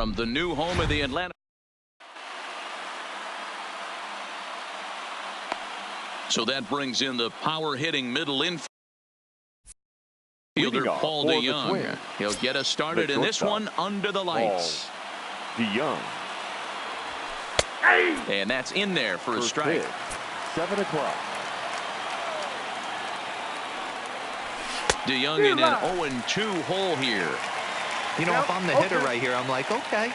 from the new home of the Atlanta. So that brings in the power-hitting middle infielder Paul DeYoung. He'll get us started in this one under the lights. DeYoung. And that's in there for a strike. 7 o'clock. DeYoung in an 0-2 hole here. You know, if I'm the hitter right here, I'm like, okay,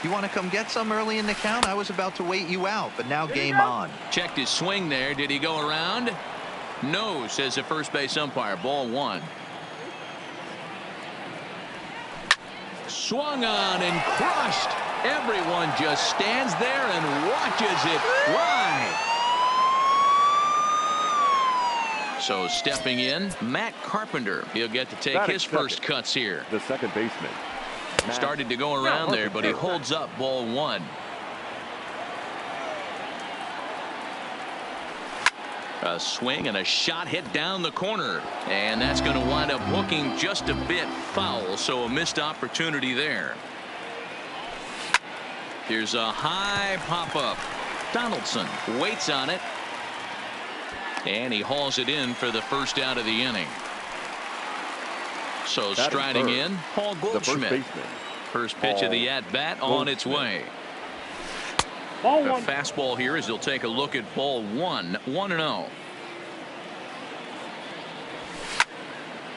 you want to come get some early in the count? I was about to wait you out, but now game on. Checked his swing there. Did he go around? No, says the first base umpire. Ball 1. Swung on and crushed. Everyone just stands there and watches it fly. So stepping in, Matt Carpenter. He'll get to take his first cuts here. The second baseman. Started to go around there, but he holds up ball 1. A swing and a shot hit down the corner. And that's going to wind up hooking just a bit foul, so a missed opportunity there. Here's a high pop-up. Donaldson waits on it. And he hauls it in for the first out of the inning. So striding in, Paul Goldschmidt. First pitch of the at-bat on its way. Ball The 1. fastball here as he'll take a look at ball 1. 1-0.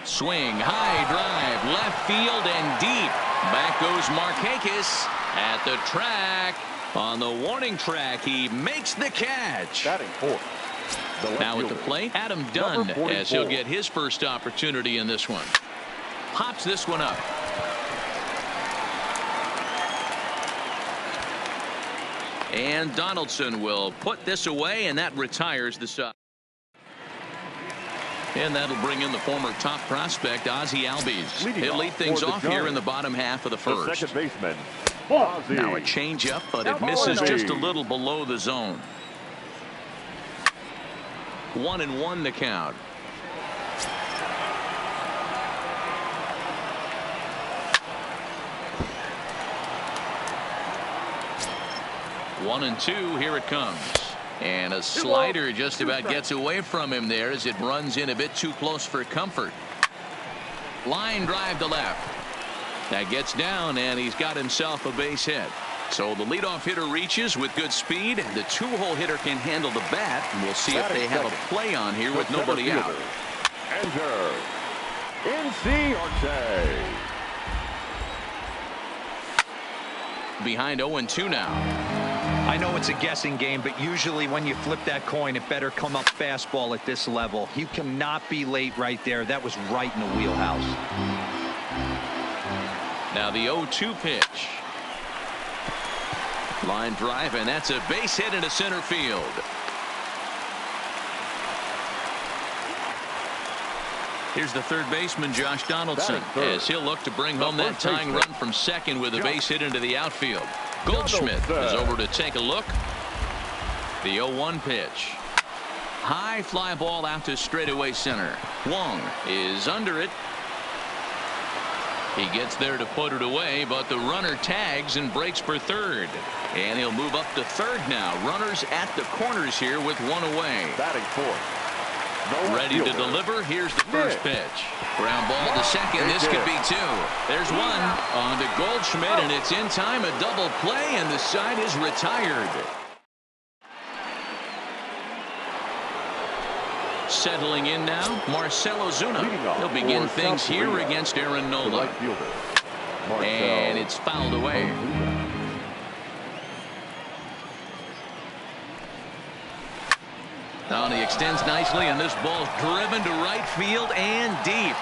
Swing, high drive, left field and deep. Back goes Markakis at the track. On the warning track, he makes the catch. Batting fourth. Now at the plate, Adam Dunn, as he'll get his first opportunity in this one. Pops this one up. And Donaldson will put this away, and that retires the side. And that'll bring in the former top prospect, Ozzie Albies. He'll lead things off here in the bottom half of the first. The second baseman. Now a changeup, but it misses just a little below the zone. 1-1 the count. One and two, here it comes. And a slider just about gets away from him there as it runs in a bit too close for comfort. Line drive to left. That gets down, and he's got himself a base hit. So the leadoff hitter reaches with good speed. The two-hole hitter can handle the bat. And we'll see if they have a play on here with nobody out. Enter NC Arce. Behind 0-2 now. I know it's a guessing game, but usually when you flip that coin, it better come up fastball at this level. You cannot be late right there. That was right in the wheelhouse. Now the 0-2 pitch. Line drive, and that's a base hit into center field. Here's the third baseman, Josh Donaldson, as he'll look to bring home that tying run from second with a base hit into the outfield. Goldschmidt is over to take a look. The 0-1 pitch. High fly ball out to straightaway center. Wong is under it. He gets there to put it away, but the runner tags and breaks for third. And he'll move up to third now. Runners at the corners here with one away. Batting fourth. Ready to deliver. Here's the first pitch. Ground ball to second. This could be two. There's one on to Goldschmidt, and it's in time. A double play, and the side is retired. Settling in now, Marcell Ozuna. He'll begin things here against Aaron Nola. And it's fouled away. Now he extends nicely, and this ball's driven to right field and deep.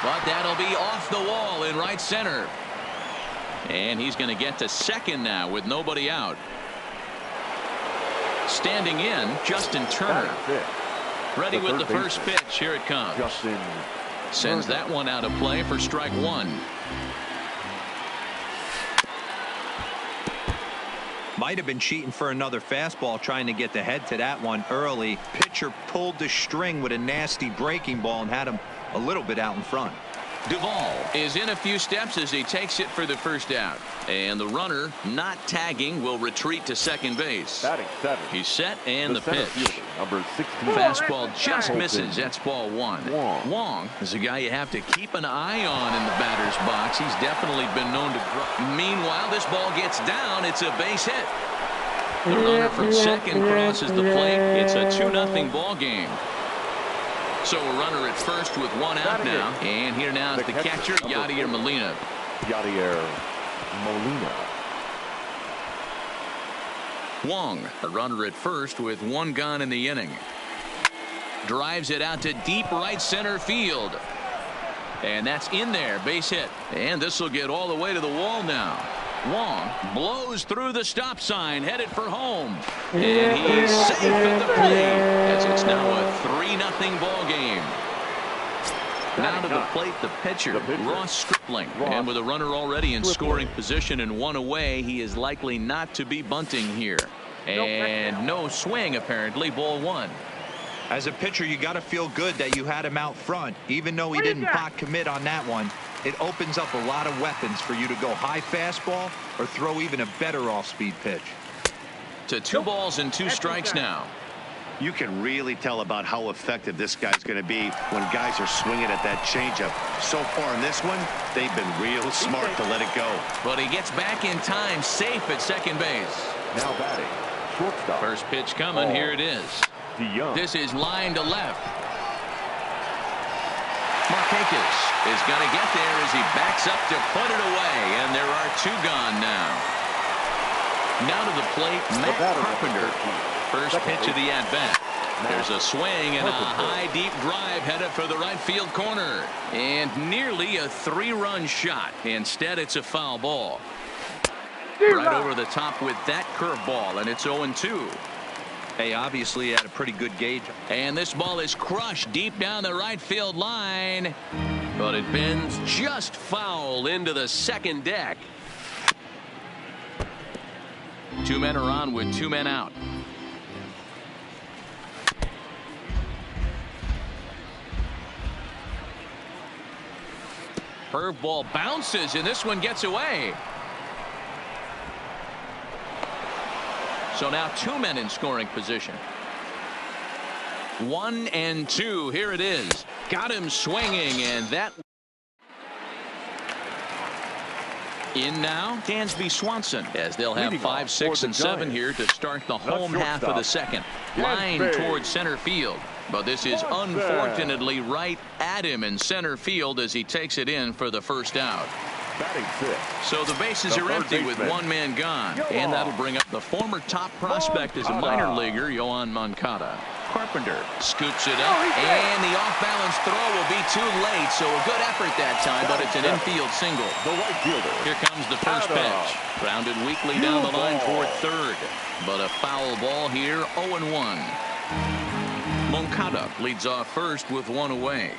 But that'll be off the wall in right center. And he's going to get to second now with nobody out. Standing in, Justin Turner. Ready with the first pitch. Here it comes. Sends that one out of play for strike one. Might have been cheating for another fastball, trying to get the head to that one early. Pitcher pulled the string with a nasty breaking ball and had him a little bit out in front. Duvall is in a few steps as he takes it for the first out. And the runner not tagging will retreat to second base. Batting 7. He's set and the center pitch. fielder, number 16. Fastball just misses. That's ball 1. Wong is a guy you have to keep an eye on in the batter's box. He's definitely been known to grow. Meanwhile, this ball gets down. It's a base hit. The runner from second crosses the plate. It's a 2-0 ball game. So a runner at first with one out now. And here now is the catcher, Yadier Molina. Yadier Molina. Wong, a runner at first with one gone in the inning. Drives it out to deep right center field. And that's in there, base hit. And this will get all the way to the wall now. Wong blows through the stop sign, headed for home. And he's safe at the plate as it's now a 3-0 ball game. Now to the plate, the pitcher, Ross Stripling. And with a runner already in scoring position and one away, he is likely not to be bunting here. And no swing, apparently, ball 1. As a pitcher, you got to feel good that you had him out front. Even though he didn't pot commit on that one, it opens up a lot of weapons for you to go high fastball or throw even a better off-speed pitch. To 2 balls and 2 strikes now. You can really tell about how effective this guy's going to be when guys are swinging at that changeup. So far in this one, they've been real smart to let it go. But he gets back in time, safe at second base. Now batting, shortstop. First pitch coming. Here it is. This is line to left. Markakis is going to get there as he backs up to put it away, and there are 2 gone now. Now to the plate, Matt Carpenter. First pitch of the at-bat. There's a swing and a high deep drive headed for the right field corner, and nearly a 3-run shot. Instead, it's a foul ball. Right over the top with that curveball, and it's 0-2. Hey, obviously had a pretty good gauge. And this ball is crushed deep down the right field line, but it bends just foul into the second deck. 2 men are on with 2 men out. Curveball bounces, and this one gets away. So now 2 men in scoring position. 1-2. Here it is. Got him swinging, and that. In now, Dansby Swanson, as they'll have 5, 6, and 7 here to start the home half of the second. Line towards center field. But this is unfortunately right at him in center field as he takes it in for the first out. So the bases are empty with 1 man gone, and that'll bring up the former top prospect as a minor leaguer, Yoan Moncada. Carpenter scoops it up, and the off-balance throw will be too late, so a good effort that time, but it's an infield single. Here comes the first pitch. Grounded weakly down the line toward third, but a foul ball here, 0-1. Moncada leads off first with 1 away.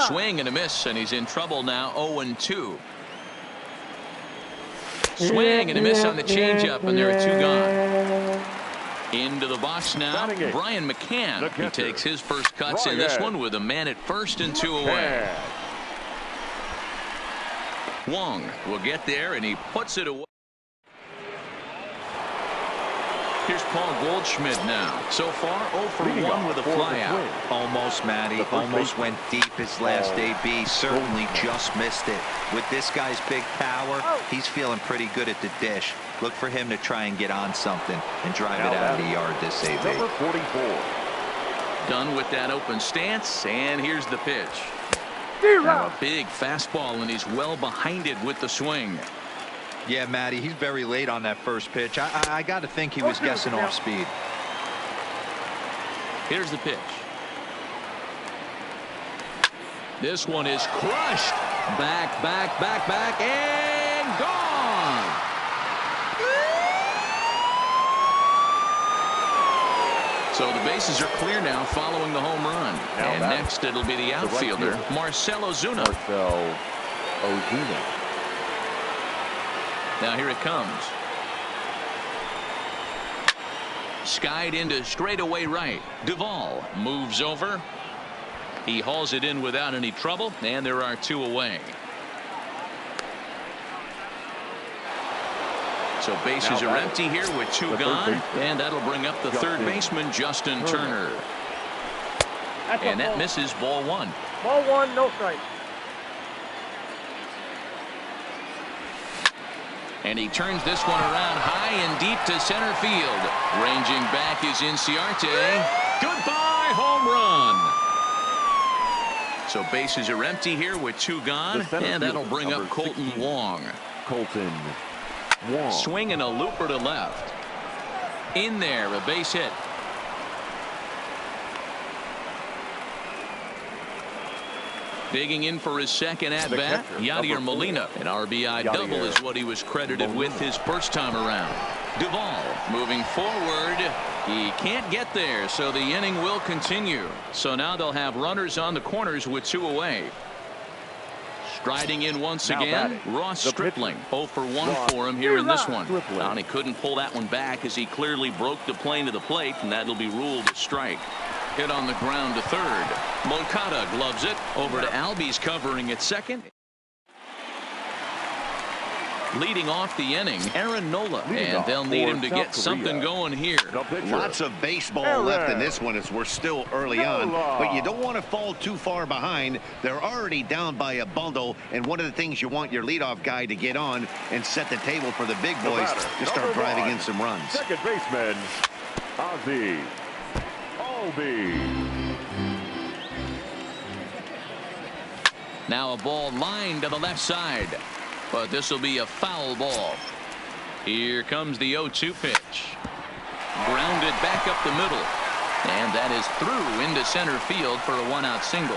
Swing and a miss, and he's in trouble now. 0-2. Swing and a miss on the changeup, and there are 2 gone. Into the box now, Brian McCann. He takes his first cuts in this one with a man at first and 2 away. Wong will get there, and he puts it away. Here's Paul Goldschmidt now. So far, 0 for 1 with a flyout. Almost, Matty. Almost went deep his last AB. Certainly just missed it. With this guy's big power, he's feeling pretty good at the dish. Look for him to try and get on something and drive it out of the yard this AB. Number 44. Done with that open stance, and here's the pitch. Now a big fastball, and he's well behind it with the swing. Yeah, Matty, he's very late on that first pitch. I got to think he was guessing off speed. Here's the pitch. This one is crushed. Back, and gone. So the bases are clear now following the home run. And next it'll be the outfielder, Marcell Ozuna. Now here it comes. Skied into straightaway right. Duvall moves over. He hauls it in without any trouble, and there are 2 away. So bases are empty here with 2 gone, and that'll bring up the third baseman, Justin Turner. And that misses ball 1. Ball 1, no strike. And he turns this one around high and deep to center field. Ranging back is Inciarte. Goodbye, home run. So bases are empty here with 2 gone, and that'll bring up Colton Wong. Colton Wong. Swing and a looper to left. In there, a base hit. Digging in for his second at-bat, Yadier Molina. An RBI double is what he was credited with his first time around. Duvall moving forward. He can't get there, so the inning will continue. So now they'll have runners on the corners with 2 away. Striding in once again, Ross Stripling. 0 for 1 for him here in this one. And he couldn't pull that one back as he clearly broke the plane to the plate, and that'll be ruled a strike. Hit on the ground to third. Moncada gloves it over to Albies covering at second. Leading off the inning, Aaron Nola, and they'll need him to get something going here. Lots of baseball left in this one as we're still early on, but you don't want to fall too far behind. They're already down by a bundle, and one of the things you want your leadoff guy to get on and set the table for the big boys to start driving in some runs. Second baseman, Ozzie. Now a ball lined to the left side, but this will be a foul ball. Here comes the 0-2 pitch. Grounded back up the middle, and that is through into center field for a 1-out single.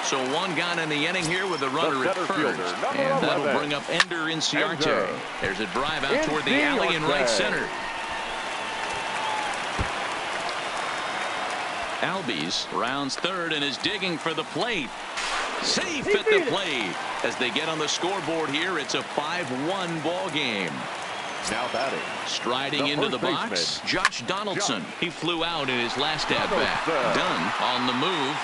So 1 gone in the inning here with a runner at first, and that'll bring up Ender Inciarte. There's a drive out toward the alley in right center. Albies rounds third and is digging for the plate. Safe at the plate. As they get on the scoreboard here, it's a 5-1 ball game. Now batting. Striding into the box, Josh Donaldson. He flew out in his last at-bat. Dunn on the move.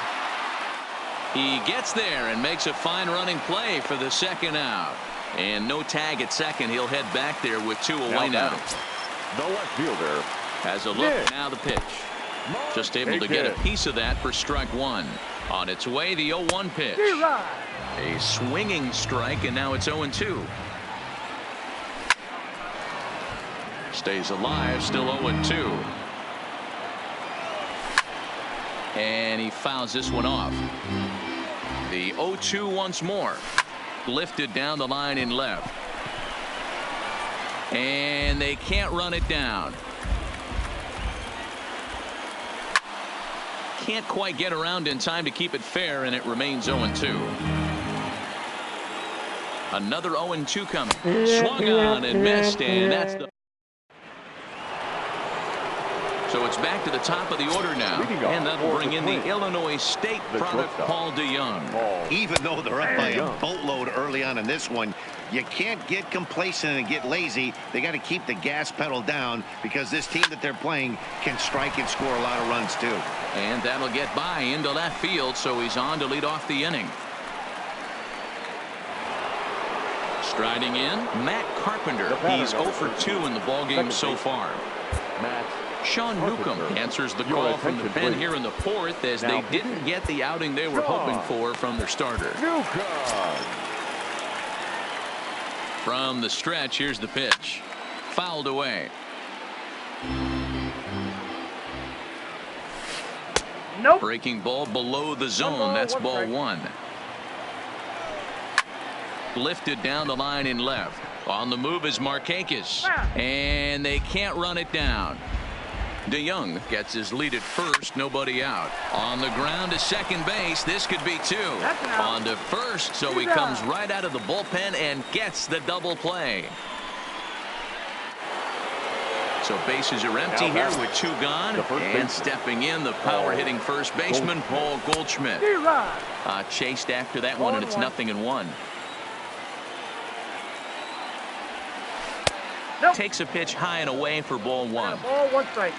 He gets there and makes a fine running play for the second out. And no tag at second. He'll head back there with 2 away now. The left fielder has a look. Now the pitch. Just able to get a piece of that for strike 1. On its way, the 0-1 pitch. A swinging strike, and now it's 0-2. Stays alive, still 0-2. And he fouls this one off. The 0-2 once more. Lifted down the line in left. And they can't run it down. Can't quite get around in time to keep it fair, and it remains 0-2. Another 0-2 coming. Swung on and missed, and that's the... So it's back to the top of the order now, and that'll bring in the Illinois State product, Paul DeYoung. Even though they're up by a boatload early on in this one, you can't get complacent and get lazy. They got to keep the gas pedal down because this team that they're playing can strike and score a lot of runs too. And that'll get by into left field, so he's on to lead off the inning. Striding in, Matt Carpenter. He's 0 for 2 in the ballgame so far. Sean Newcomb answers the call from the pen here in the 4th as they didn't get the outing they were hoping for from their starter. From the stretch, here's the pitch. Fouled away. Nope. Breaking ball below the zone. That's ball 1. Lifted down the line in left. On the move is Markakis. And they can't run it down. DeYoung gets his lead at first, nobody out. On the ground to second base, this could be 2. On to first, so he comes right out of the bullpen and gets the double play. So bases are empty here with 2 gone, and stepping in, the power-hitting first baseman, Paul Goldschmidt. Chased after that one, and it's 0-1. Takes a pitch high and away for ball 1. Ball 1 strike.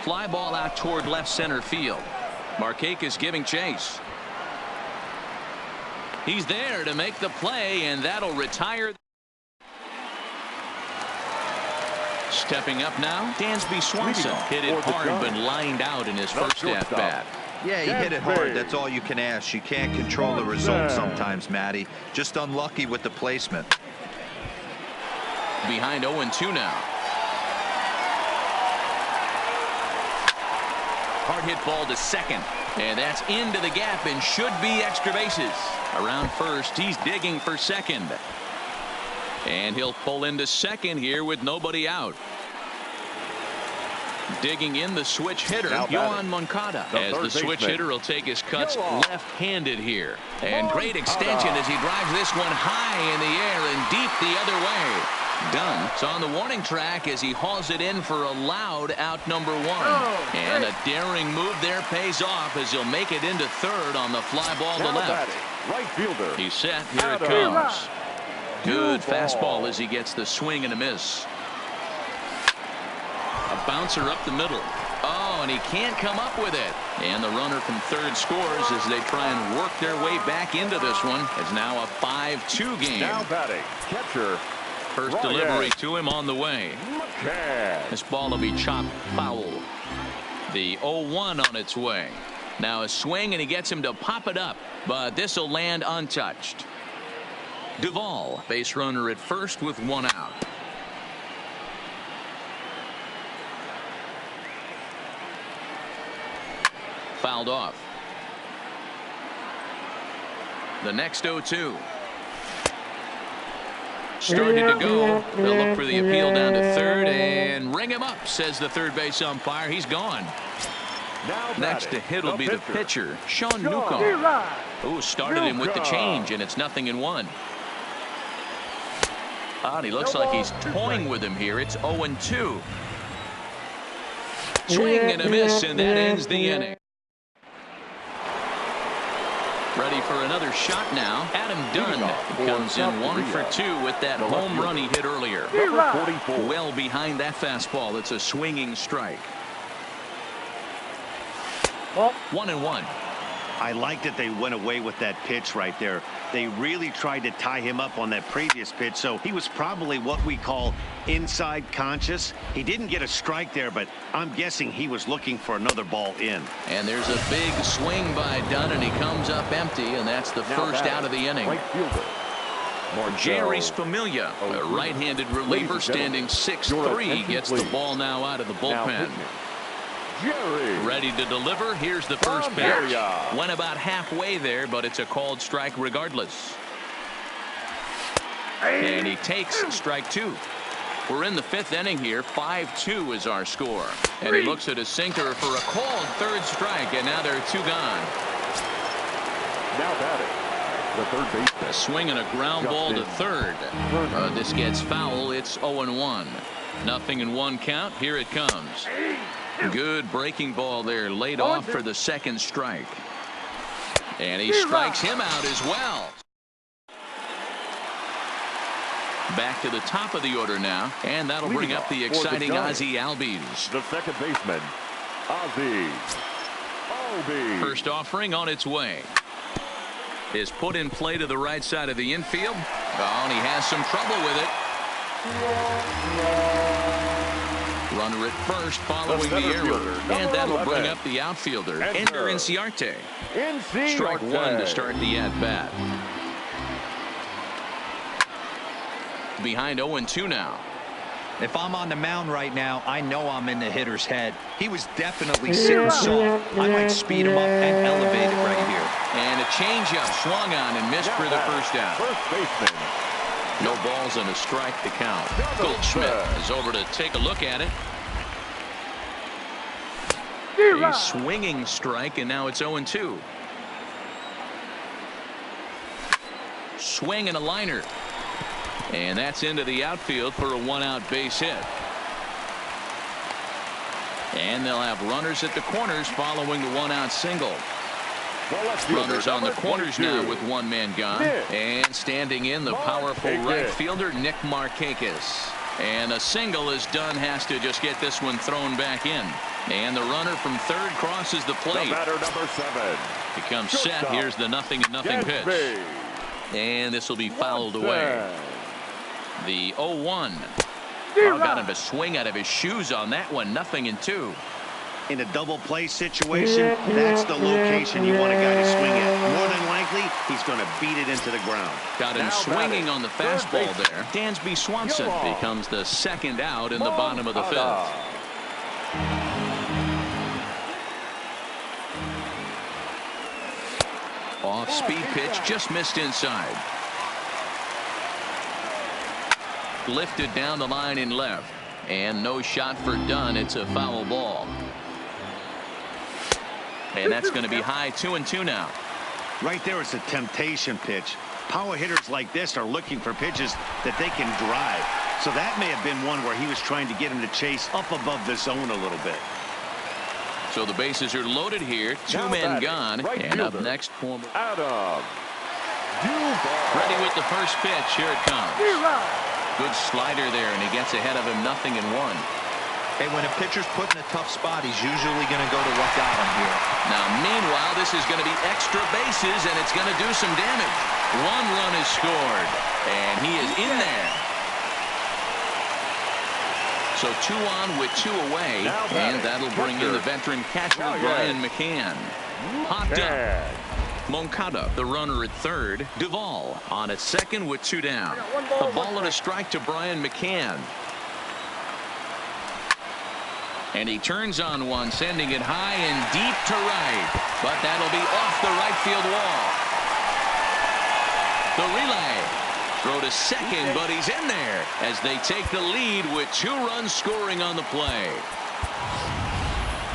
fly ball out toward left center field. Markakis giving chase. He's there to make the play, and that'll retire. Stepping up now, Dansby Swanson hit it hard but lined out in his first at-bat. Yeah, he hit it hard. That's all you can ask. You can't control the result sometimes, Matty. Just unlucky with the placement. Behind 0-2 now. Hard hit ball to second. And that's into the gap and should be extra bases. Around first, he's digging for second. And he'll pull into second here with nobody out. Digging in the switch hitter, Yohan Moncada, as the switch hitter will take his cuts left-handed here. And great extension as he drives this one high in the air and deep the other way. Dunn's on the warning track as he hauls it in for a loud out number 1. And a daring move there pays off as he'll make it into third on the fly ball to left. Right fielder. He's set. Here it comes. Good fastball as he gets the swing and a miss. A bouncer up the middle. Oh, and he can't come up with it. And the runner from third scores as they try and work their way back into this one. It's now a 5-2 game. Now batting, catcher. First delivery to him on the way. This ball will be chopped foul. The 0-1 on its way. Now a swing and he gets him to pop it up, but this will land untouched. Duvall, base runner at first with 1 out. Fouled off. The next 0-2. Started to go. They'll look for the appeal down to third and ring him up, says the third base umpire. He's gone. Next to hit will be the pitcher, Sean Newcomb. Who started him with the change, and it's 0-1. And he looks like he's toying with him here. It's 0-2. Swing and a miss, and that ends the inning. Ready for another shot now. Adam Dunn comes in 1 for 2 with that home run he hit earlier. Well behind that fastball. It's a swinging strike. 1-1. I like that they went away with that pitch right there. They really tried to tie him up on that previous pitch, so he was probably what we call inside conscious. He didn't get a strike there, but I'm guessing he was looking for another ball in. And there's a big swing by Dunn, and he comes up empty, and that's the first out of the inning. Right fielder. Jerry Familia, a right-handed reliever standing 6'3", gets the ball now out of the bullpen. Jerry. Ready to deliver. Here's the first pitch. Went about halfway there, but it's a called strike regardless. And he takes strike 2. We're in the 5th inning here. 5-2 is our score. And he looks at his sinker for a called third strike, and now there are 2 gone. Now batting, the third baseman. A swing and a ground ball to third. This gets foul. It's 0-1. 0-1 count. Here it comes. Good breaking ball there, laid off for the second strike. And he strikes him out as well. Back to the top of the order now, and that'll bring up the exciting Ozzie Albies. The second baseman, Ozzie Albies. First offering on its way. Is put in play to the right side of the infield. Oh, and he has some trouble with it. Runner at first following the error, and that'll bring up the outfielder, Ender Inciarte. Strike 1 to start the at-bat. Behind 0-2 now. If I'm on the mound right now, I know I'm in the hitter's head. He was definitely sitting soft. I might speed him up and elevate it right here. And a changeup swung on and missed for the first out. First baseman. No balls and a strike to count. Goldschmidt is over to take a look at it. A swinging strike, and now it's 0-2. Swing and a liner. And that's into the outfield for a 1-out base hit. And they'll have runners at the corners following the 1-out single. Runners on the corners now with 1 man gone. And standing in the powerful right fielder, Nick Markakis. And a single is done. Has to just get this one thrown back in. And the runner from third crosses the plate. The batter, number 7. Becomes set. Here's the 0-0 pitch. And this will be fouled away. The 0-1. Oh, got him to swing out of his shoes on that one. 0-2. In a double play situation, that's the location you want a guy to swing at. More than likely, he's going to beat it into the ground. Got him swinging on the fastball there. Dansby Swanson becomes the second out in the bottom of the 5th. Off-speed pitch, just missed inside. Lifted down the line in left. And no shot for Dunn. It's a foul ball. And that's going to be high 2-2 now. Right there, it's a temptation pitch. Power hitters like this are looking for pitches that they can drive. So that may have been one where he was trying to get him to chase up above the zone a little bit. So the bases are loaded here. 2 men gone. And up next, Adam. ready with the first pitch. Here it comes. Good slider there, and he gets ahead of him 0-1. Hey, when a pitcher's put in a tough spot, he's usually going to go to what got him here. Now, meanwhile, this is going to be extra bases, and it's going to do some damage. 1 run is scored, and he is in there. So 2 on with 2 away, and that'll bring in the veteran catcher, Brian McCann. Hopped up. Moncada, the runner at third. Duvall on at second with 2 down. A ball and a strike to Brian McCann. And he turns on one, sending it high and deep to right. But that'll be off the right field wall. The relay. Throw to second, but he's in there as they take the lead with 2 runs scoring on the play.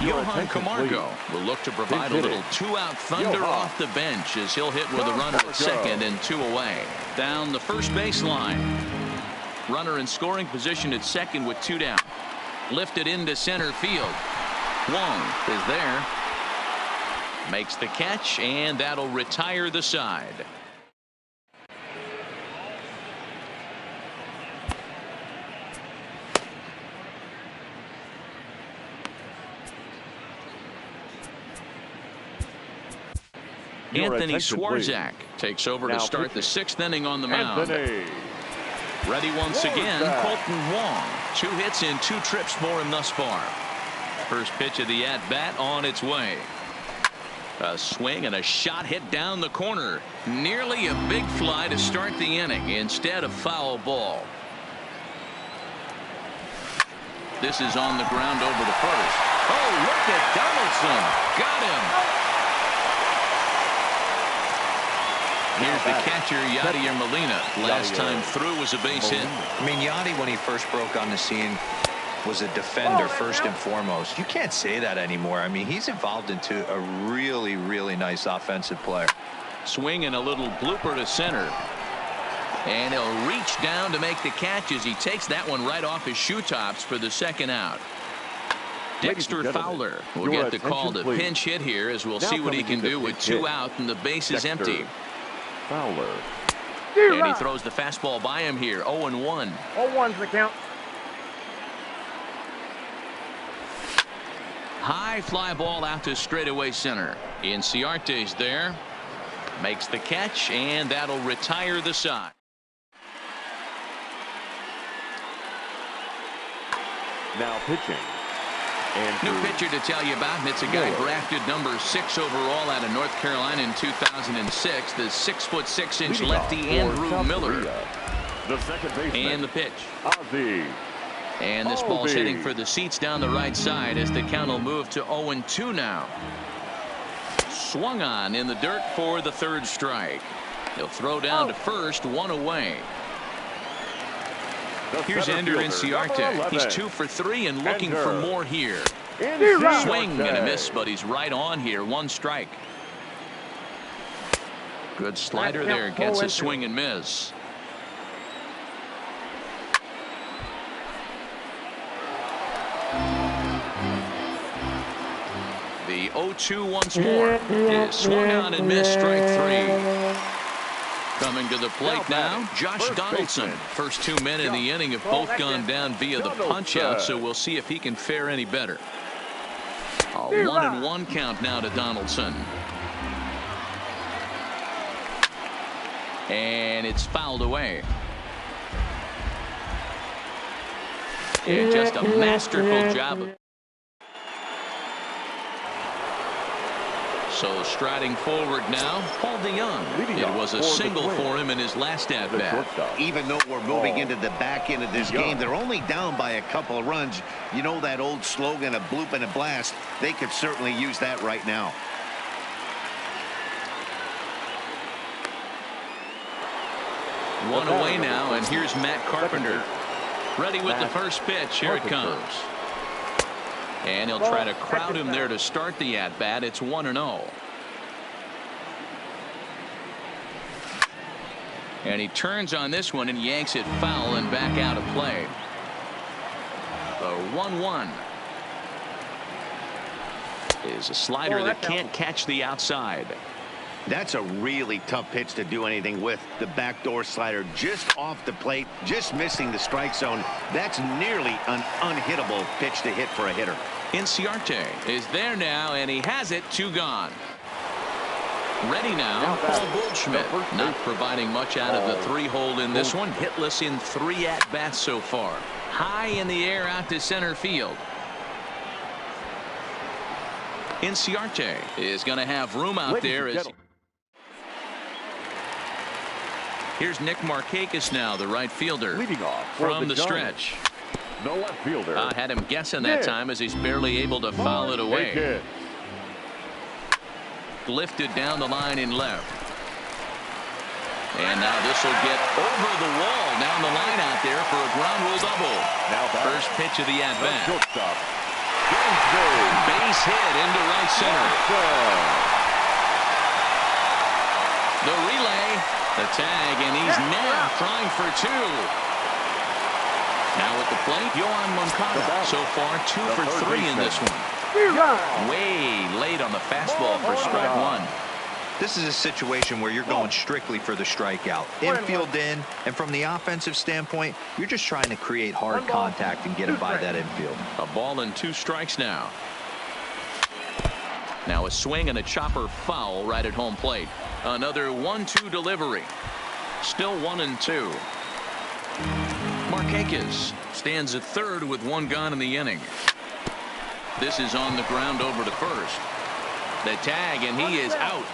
Johan Camargo will look to provide a little 2-out thunder off the bench as he'll hit with a runner at second and 2 away. Down the first baseline. Runner in scoring position at second with 2 down. Lifted into center field. Wong is there. Makes the catch, and that'll retire the side. Anthony Swarzak takes over to start the 6th inning on the mound. Ready once again, Colton Wong. 2 hits in 2 trips for him thus far. First pitch of the at-bat on its way. A swing and a shot hit down the corner. Nearly a big fly to start the inning instead of foul ball. This is on the ground over the first. Oh, look at Donaldson. Got him. Here's the catcher, Yadier Molina. Last time through was a base hit. I mean, Yadi, when he first broke on the scene, was a defender first and foremost. You can't say that anymore. I mean, he's evolved into a really, really nice offensive player. Swing and a little blooper to center. And he'll reach down to make the catch as he takes that one right off his shoe tops for the 2nd out. Dexter Fowler will get the call to pinch hit here as we'll see what he can do with 2 out and the base is empty. Fowler. And he throws the fastball by him here. 0-1. 0-1's the count. High fly ball out to straightaway center. Inciarte's there. Makes the catch, and that'll retire the side. Now pitching. New pitcher to tell you about, and it's a guy drafted number 6 overall out of North Carolina in 2006. The 6'6" lefty Andrew Miller. The second baseman. And the pitch. Ozzie. And this ball's hitting for the seats down the right side as the count will move to 0-2 now. Swung on in the dirt for the 3rd strike. He'll throw down to first, 1 away. Here's Ender Inciarte. He's 2 for 3 and looking for more here. Swing and a miss, but he's right on here. 1 strike. Good slider there. Gets a swing and miss. The 0-2 once more. Is swung on and missed. Strike 3. Coming to the plate now, Josh Donaldson. First 2 men in the inning have both gone down via the punch out, so we'll see if he can fare any better. A 1-1 count now to Donaldson. And it's fouled away. And just a masterful job. So striding forward now, Paul DeYoung. It was a single for him in his last at-bat. Even though we're moving into the back end of this game, they're only down by a couple of runs. You know that old slogan, a bloop and a blast. They could certainly use that right now. One away now, and here's Matt Carpenter. Ready with the first pitch. Here it comes. And he'll try to crowd him there to start the at-bat. It's 1-0. And he turns on this one and yanks it foul and back out of play. The 1-1 is a slider that can't catch the outside. That's a really tough pitch to do anything with. The backdoor slider just off the plate, just missing the strike zone. That's nearly an unhittable pitch to hit for a hitter. Inciarte is there now, and he has it. 2 gone. Ready now, Paul Goldschmidt, not providing much out of the 3-hole in this one. Hitless in 3 at-bats so far. High in the air out to center field. Inciarte is going to have room out there. Here's Nick Markakis now, the right fielder, from the stretch. The left fielder. Had him guessing that time as he's barely able to foul it away. Lifted down the line in left. And now this will get over the wall down the line out there for a ground rule double. First pitch of the at-bat. Base hit into right center. The relay, the tag, and he's now trying for 2. Now at the plate, Yohan Moncada. So far, 2 for 3 in this one. Way late on the fastball for strike 1. This is a situation where you're going strictly for the strikeout. Infield in, and from the offensive standpoint, you're just trying to create hard contact and get it by that infield. A ball and 2 strikes now. Now a swing and a chopper foul right at home plate. Another 1-2 delivery. Still 1-2. Markakis stands at third with 1 gone in the inning. This is on the ground over to first. The tag, and he is out.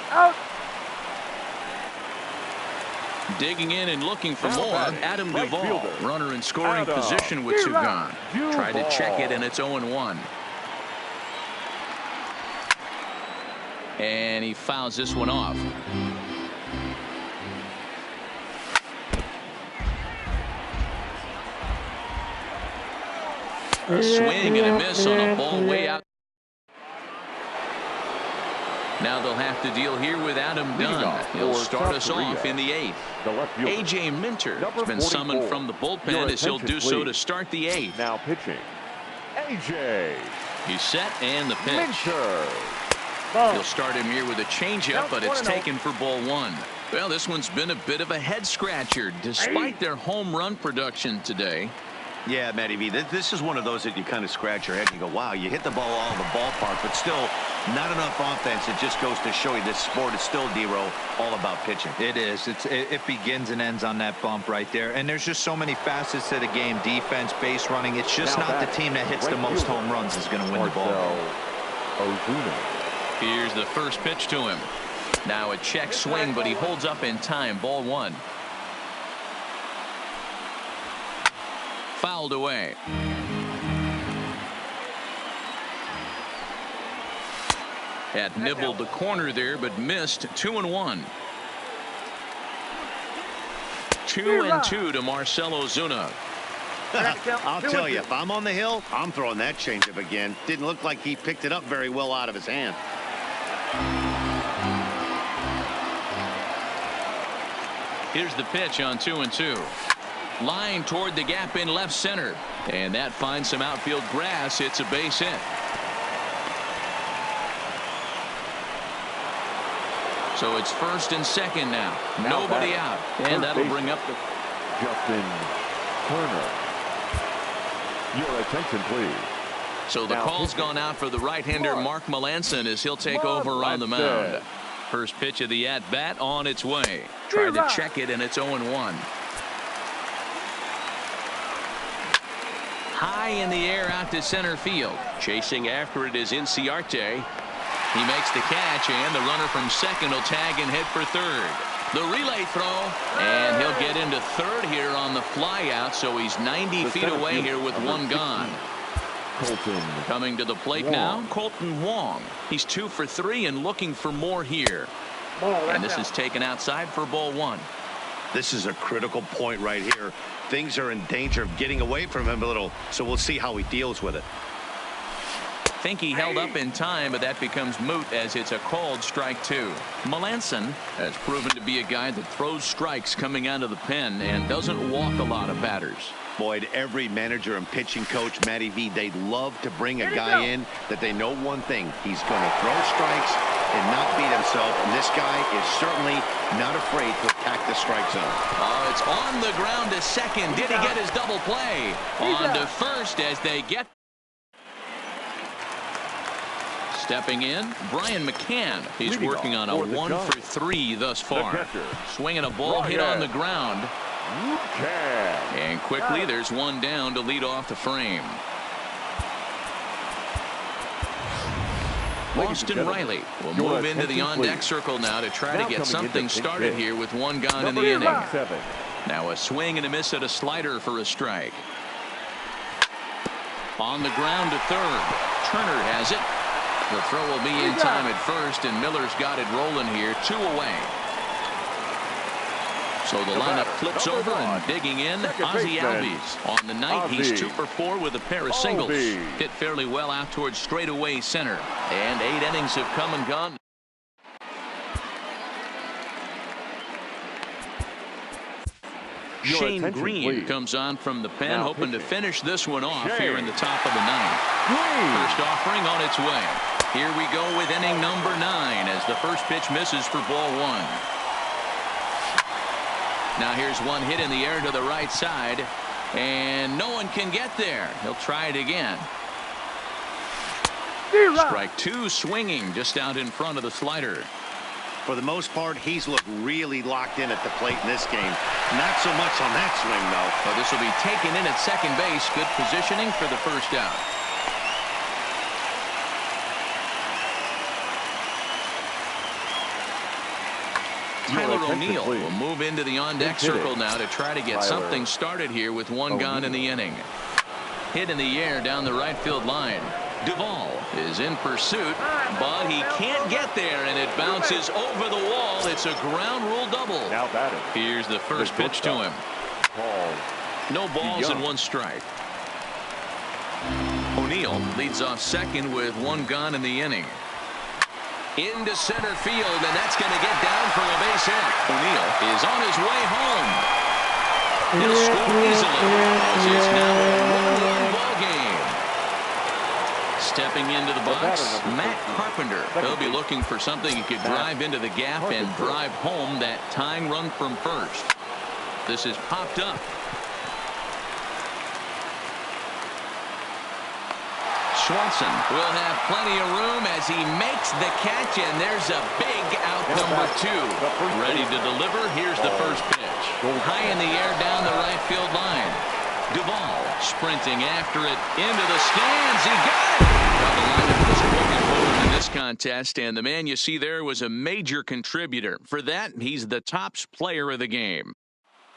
Digging in and looking for more. Adam Duvall, runner in scoring position with 2 gone. Tried to check it, and it's 0-1. And he fouls this one off. A swing and a miss on a ball way out. Now they'll have to deal here with Adam Dunn. He'll start us off in the 8th. A.J. Minter has been summoned from the bullpen as he'll do so to start the 8th. Now pitching, A.J. He's set and the pitch. He'll start him here with a changeup, but it's taken for ball 1. Well, this one's been a bit of a head-scratcher despite their home run production today. Yeah, Matty V, this is one of those that you kind of scratch your head and you go, wow, you hit the ball all in the ballpark, but still not enough offense. It just goes to show you this sport is still, D-Row, all about pitching. It is. It begins and ends on that bump right there. And there's just so many facets to the game. Defense, base running. It's just not the team that hits the most home runs is going to win the ball. Here's the first pitch to him. Now a check swing, but he holds up in time. Ball 1. Fouled away. Had nibbled the corner there, but missed. 2-1. 2-2 to Marcell Ozuna. I'll tell you, if I'm on the hill, I'm throwing that changeup again. Didn't look like he picked it up very well out of his hand. Here's the pitch on 2-2. Line toward the gap in left center, and that finds some outfield grass. It's a base hit. So it's first and second now. Nobody out, and that'll bring up the Justin Turner. Your attention, please. So the call's gone out for the right-hander Mark Melanson as he'll take over on the mound. First pitch of the at-bat on its way. Tried to check it, and it's 0-1. High in the air out to center field. Chasing after it is Inciarte. He makes the catch, and the runner from second will tag and head for third. The relay throw, and he'll get into third here on the flyout, so he's 90 feet away here with one gone. Coming to the plate now, Colton Wong. He's 2 for 3 and looking for more here. And this is taken outside for ball 1. This is a critical point right here. Things are in danger of getting away from him a little, so we'll see how he deals with it. Think he held up in time, but that becomes moot as it's a called strike 2. Melanson has proven to be a guy that throws strikes coming out of the pen and doesn't walk a lot of batters. Boyd, every manager and pitching coach, Matty V, they'd love to bring a guy in that they know one thing. He's going to throw strikes and not beat himself, and this guy is certainly not afraid to attack the strike zone. Oh, it's on the ground to second. Did he get his double play? On to first as they get. Stepping in, Brian McCann. He's working on a 1 for 3 thus far. Swinging a ball hit on the ground. And quickly, there's one down to lead off the frame. Austin Riley will move into the on-deck circle now to try to get something started here with one gone in the inning. Now a swing and a miss at a slider for a strike. On the ground to third. Turner has it. The throw will be in time at first, and Miller's got it rolling here, 2 away. So the lineup flips over and digging in, Ozzie Albies. On the night, he's 2 for 4 with a pair of singles. Hit fairly well out towards straightaway center. And 8 innings have come and gone. Shane Green comes on from the pen, hoping to finish this one off here in the top of the 9th. First offering on its way. Here we go with inning number 9 as the first pitch misses for ball 1. Now here's one hit in the air to the right side, and no one can get there. He'll try it again. Strike 2 swinging just out in front of the slider. For the most part, he's looked really locked in at the plate in this game. Not so much on that swing, though. But this will be taken in at second base. Good positioning for the first out. Tyler O'Neill will move into the on-deck circle now to try to get something started here with one gone in the inning. Hit in the air down the right field line. Duvall is in pursuit, but he can't get there, and it bounces over the wall. It's a ground rule double. Here's the first pitch to him. No balls and 1 strike. O'Neill leads off second with 1 gone in the inning. Into center field, and that's going to get down for a base hit. O'Neill is on his way home. He'll score easily as it's now a 1-1 ball game. Stepping into the box, Matt Carpenter. He'll be looking for something he could drive into the gap and drive home that tying run from first. This is popped up. Swanson will have plenty of room as he makes the catch, and there's a big out number 2. Ready to deliver. Here's the first pitch. High in the air down the right field line. Duvall sprinting after it into the stands. He got it. Well, the lineup was looking forward in this contest, and the man you see there was a major contributor. For that, he's the top player of the game.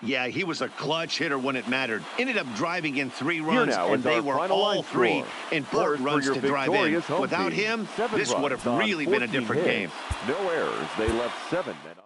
Yeah, he was a clutch hitter when it mattered. Ended up driving in 3 runs, and they were all 3 important runs to drive in. Without him, this would have really been a different game. No errors. They left 7 men.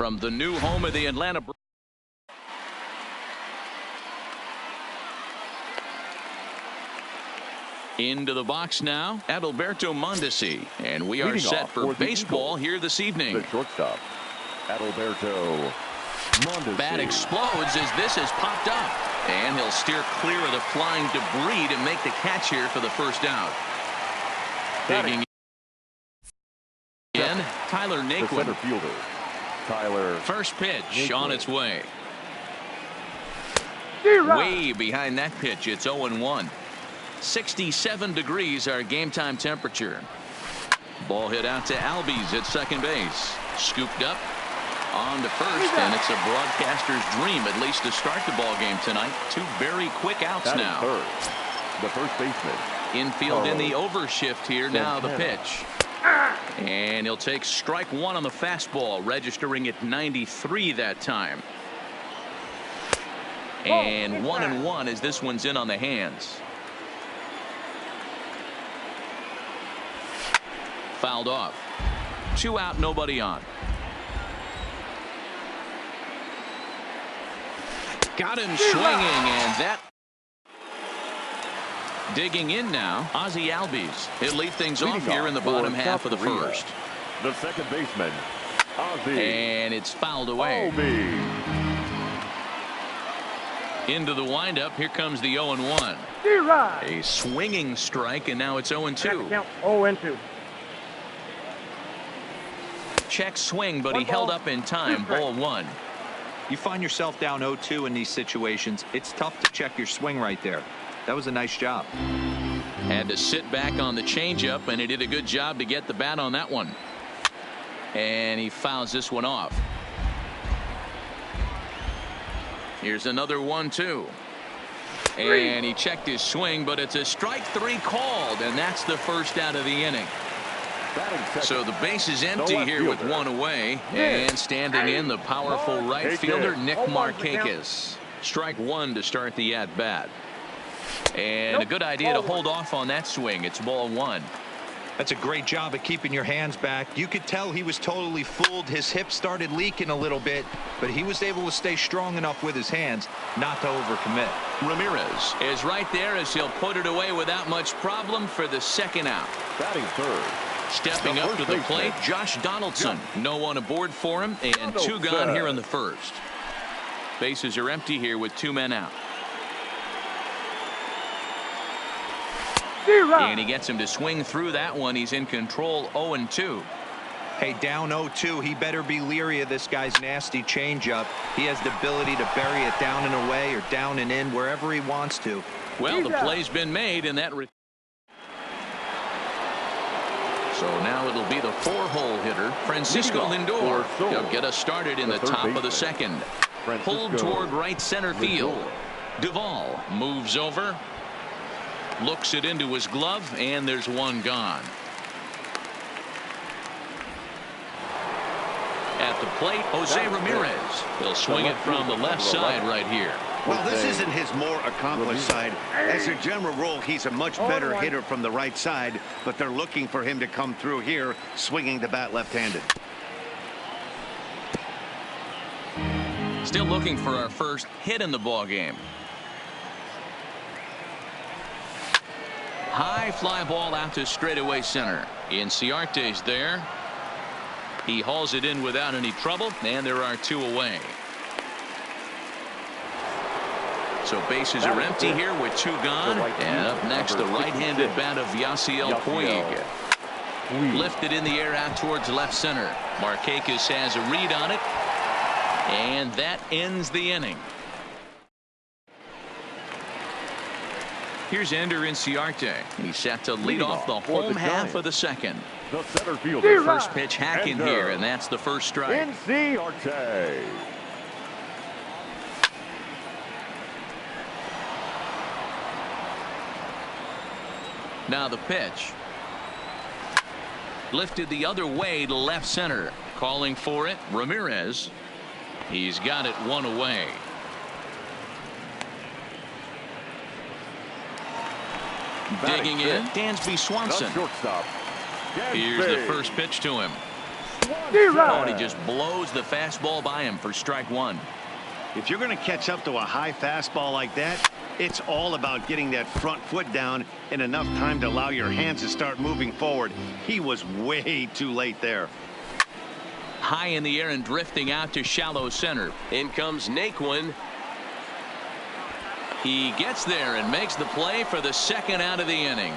from the new home of the Atlanta Braves. Into the box now, Adalberto Mondesi, and we are set for baseball here this evening. The shortstop, Adalberto Mondesi. Bat explodes as this has popped up, and he'll steer clear of the flying debris to make the catch here for the first out. Digging in, Tyler The Naquin. center fielder, Tyler. First pitch Naquin. on its way. Way behind that pitch, it's 0-1. 67 degrees our game time temperature. Ball hit out to Albies at second base. Scooped up on to first, and it's a broadcaster's dream at least to start the ball game tonight. Two very quick outs Batting now. third, the first baseman. Infield in the overshift here. Now the pitch. And he'll take strike one on the fastball, registering at 93 that time. And 1-1 as this one's in on the hands. Fouled off. 2 out, nobody on. Got him swinging, and that. Digging in now, Ozzie Albies. He'll lead things off here in the bottom half of the first. The second baseman, Ozzie. And it's fouled away. Into the windup. Here comes the 0-1. A swinging strike, and now it's 0-2. 0-2. Check swing, but he held up in time. Ball 1. You find yourself down 0-2 in these situations, it's tough to check your swing right there. That was a nice job. Had to sit back on the changeup, and he did a good job to get the bat on that one. And he fouls this one off. Here's another 1-2. And he checked his swing, but it's a strike 3 called, and that's the first out of the inning. So the base is empty here with 1 away, and standing in the powerful right fielder Nick Markakis. Strike 1 to start the at bat. And a good idea to hold off on that swing. It's ball 1. That's a great job of keeping your hands back. You could tell he was totally fooled. His hip started leaking a little bit, but he was able to stay strong enough with his hands not to overcommit. Ramirez is right there as he'll put it away without much problem for the second out. Batting third. Stepping up to the plate, Josh Donaldson. No one aboard for him, and 2 gone here in the first. Bases are empty here with 2 men out. And he gets him to swing through that one. He's in control. 0-2. Hey, down 0-2. He better be leery of this guy's nasty changeup. He has the ability to bury it down and away or down and in wherever he wants to. Well, the play's been made, and that. So now it'll be the 4-hole hitter, Francisco Lindor. He'll get us started in the top of the second. Pulled toward right center field. Duvall moves over. Looks it into his glove, and there's 1 gone. At the plate, Jose Ramirez. He'll swing it from the left side right here. Well, this isn't his more accomplished side. As a general rule, he's a much better hitter from the right side, but they're looking for him to come through here, swinging the bat left-handed. Still looking for our first hit in the ball game. High fly ball out to straightaway center. Inciarte's there. He hauls it in without any trouble, and there are 2 away. So bases are empty here with 2 gone. And up next, the right-handed bat of Yasiel Puig. Lifted in the air out towards left center. Markakis has a read on it. And that ends the inning. Here's Ender Inciarte. He's set to lead off the home half of the second. The center fielder. First pitch hacking here, and that's the first strike. Inciarte. Now the pitch. Lifted the other way to left center. Calling for it, Ramirez. He's got it 1 away. Digging in, Dansby Swanson. Shortstop. Here's the first pitch to him. Oh, and he just blows the fastball by him for strike one. If you're going to catch up to a high fastball like that, it's all about getting that front foot down in enough time to allow your hands to start moving forward. He was way too late there. High in the air and drifting out to shallow center. In comes Naquin. He gets there and makes the play for the second out of the inning.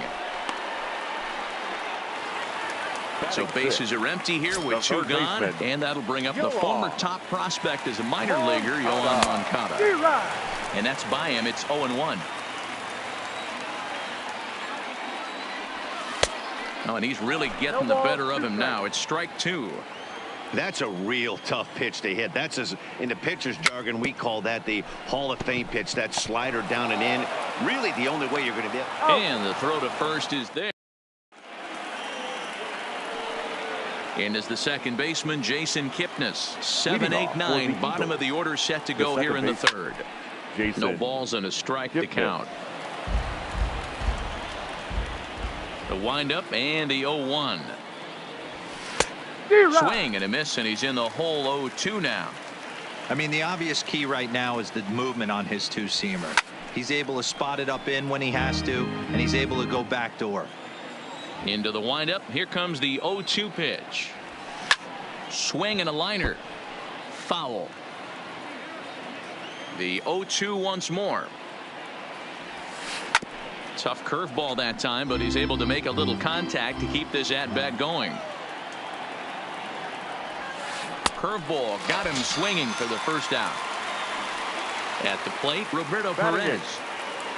So bases are empty here with two gone, and that'll bring up the former top prospect as a minor leaguer, Yohan Moncada. And that's by him. It's 0-1. Oh, and he's really getting the better of him now. It's strike two. That's a real tough pitch to hit. That's, as in the pitcher's jargon, we call that the Hall of Fame pitch. That slider down and in. Really the only way you're going to be. And the throw to first is there. And as the second baseman, Jason Kipnis. 7-8-9, bottom of the order set to go here in the third. No balls and a strike to count. The windup and the 0-1. Swing and a miss, and he's in the hole 0-2 now. I mean, the obvious key right now is the movement on his two-seamer. He's able to spot it up in when he has to, and he's able to go backdoor. Into the windup. Here comes the 0-2 pitch. Swing and a liner. Foul. The 0-2 once more. Tough curveball that time, but he's able to make a little contact to keep this at-bat going. Curveball got him swinging for the first out. At the plate, Roberto Perez.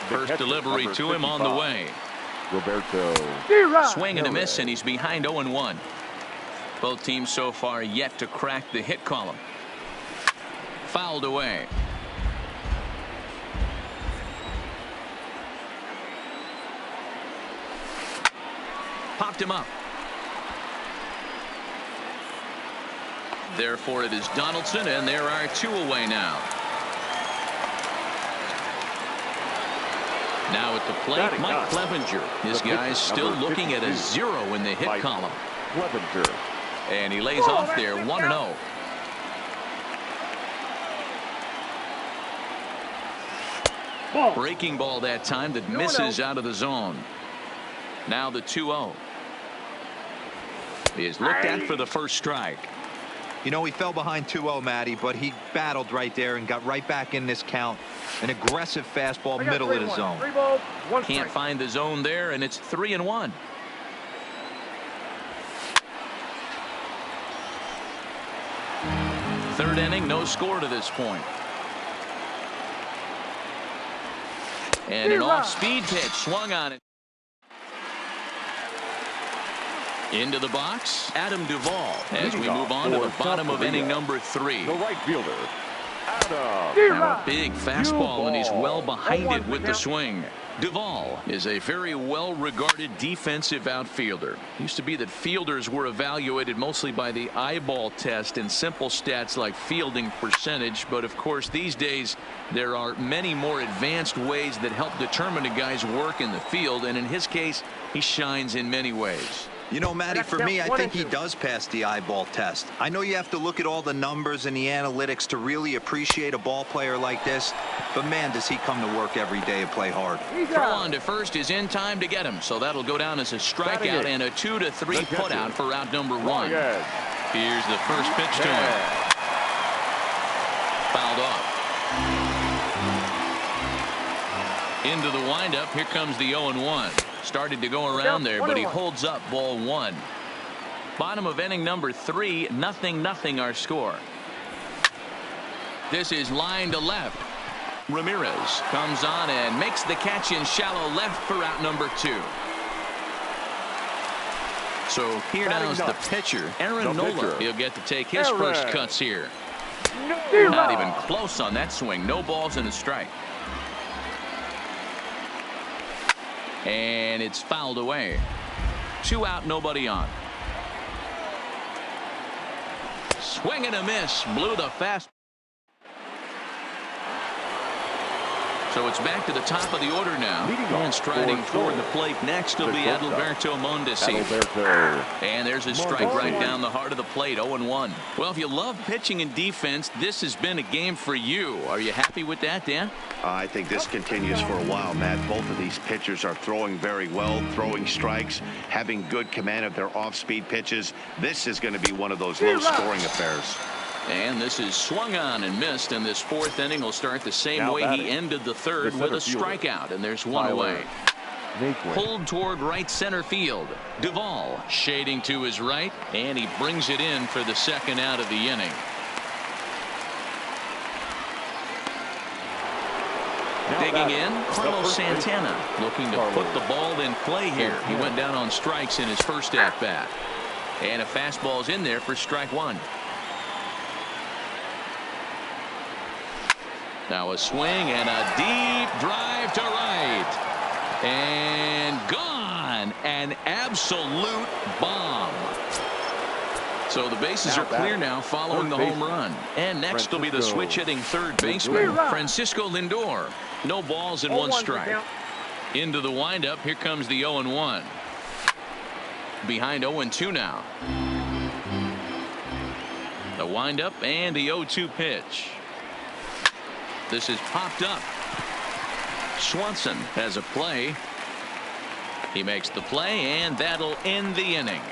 First delivery to him on the way. Roberto. Swing and a miss, and he's behind 0-1. Both teams so far yet to crack the hit column. Fouled away. Popped him up. Therefore, it is Donaldson, and there are two away now. Now at the plate, Mike Clevenger. His guy's still looking at a 0 in the hit column. Clevenger. And he lays off there 1-0. Breaking ball that time that misses out of the zone. Now the 2-0. He is looked at for the first strike. You know, he fell behind 2-0, Matty, but he battled right there and got right back in this count. An aggressive fastball, middle of the zone. Can't find the zone there, and it's 3-1. Third inning, no score to this point. And an off-speed pitch swung on it. Into the box, Adam Duvall, as we move on to the bottom of inning number 3. The right fielder, Adam. Now a big fastball, and he's well behind it with the swing. Duvall is a very well-regarded defensive outfielder. Used to be that fielders were evaluated mostly by the eyeball test and simple stats like fielding percentage, but of course these days there are many more advanced ways that help determine a guy's work in the field, and in his case he shines in many ways. You know, Matty, for me, I think he does pass the eyeball test. I know you have to look at all the numbers and the analytics to really appreciate a ball player like this, but man, does he come to work every day and play hard. Throw on to first is in time to get him, so that'll go down as a strikeout and a 2-3 putout for out number 1. Here's the first pitch to him. Fouled off. Into the windup. Here comes the 0-1. Started to go around there, but he holds up ball 1. Bottom of inning number 3, 0-0 our score. This is line to left. Ramirez comes on and makes the catch in shallow left for out number 2. So here now is the pitcher, Aaron Nola. He'll get to take his first cuts here. Not even close on that swing. No balls and a strike. And it's fouled away. 2 out, nobody on. Swing and a miss. Blew the fast. So it's back to the top of the order now. And striding toward the plate next will be Adalberto Mondesi. And there's a strike right down the heart of the plate, 0-1. Well, if you love pitching and defense, this has been a game for you. Are you happy with that, Dan? I think this continues for a while, Matt. Both of these pitchers are throwing very well, throwing strikes, having good command of their off-speed pitches. This is going to be one of those low-scoring affairs. And this is swung on and missed, and this fourth inning will start the same way he ended the third with a strikeout, and there's one away. Pulled toward right center field. Duvall shading to his right, and he brings it in for the second out of the inning. Digging in, Carlos Santana looking to put the ball in play here. He went down on strikes in his first at-bat. And a fastball's in there for strike one. Now a swing and a deep drive to right. And gone. An absolute bomb. So the bases are clear now following the home run. And next will be the switch-hitting third baseman, Francisco Lindor. No balls and one strike. Into the windup. Here comes the 0-1. Behind 0-2 now. The windup and the 0-2 pitch. This is popped up. Swanson has a play. He makes the play, and that'll end the inning.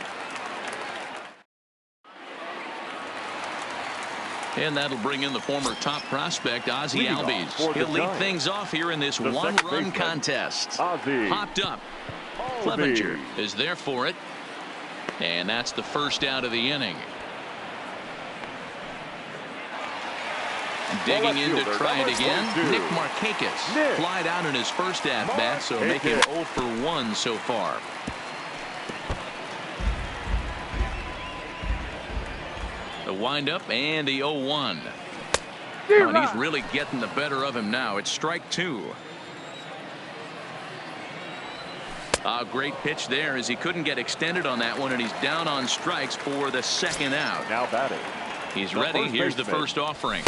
And that'll bring in the former top prospect, Ozzie Albies. He'll lead things off here in this one-run contest. Popped up. Clevenger is there for it. And that's the first out of the inning. Digging in to try it again. Nick Markakis flied out in his first at-bat, so make him 0 for 1 so far. The windup and the 0-1. Oh, and he's really getting the better of him now. It's strike two. A great pitch there as he couldn't get extended on that one, and he's down on strikes for the second out. Now batting. He's ready. Here's the first offering.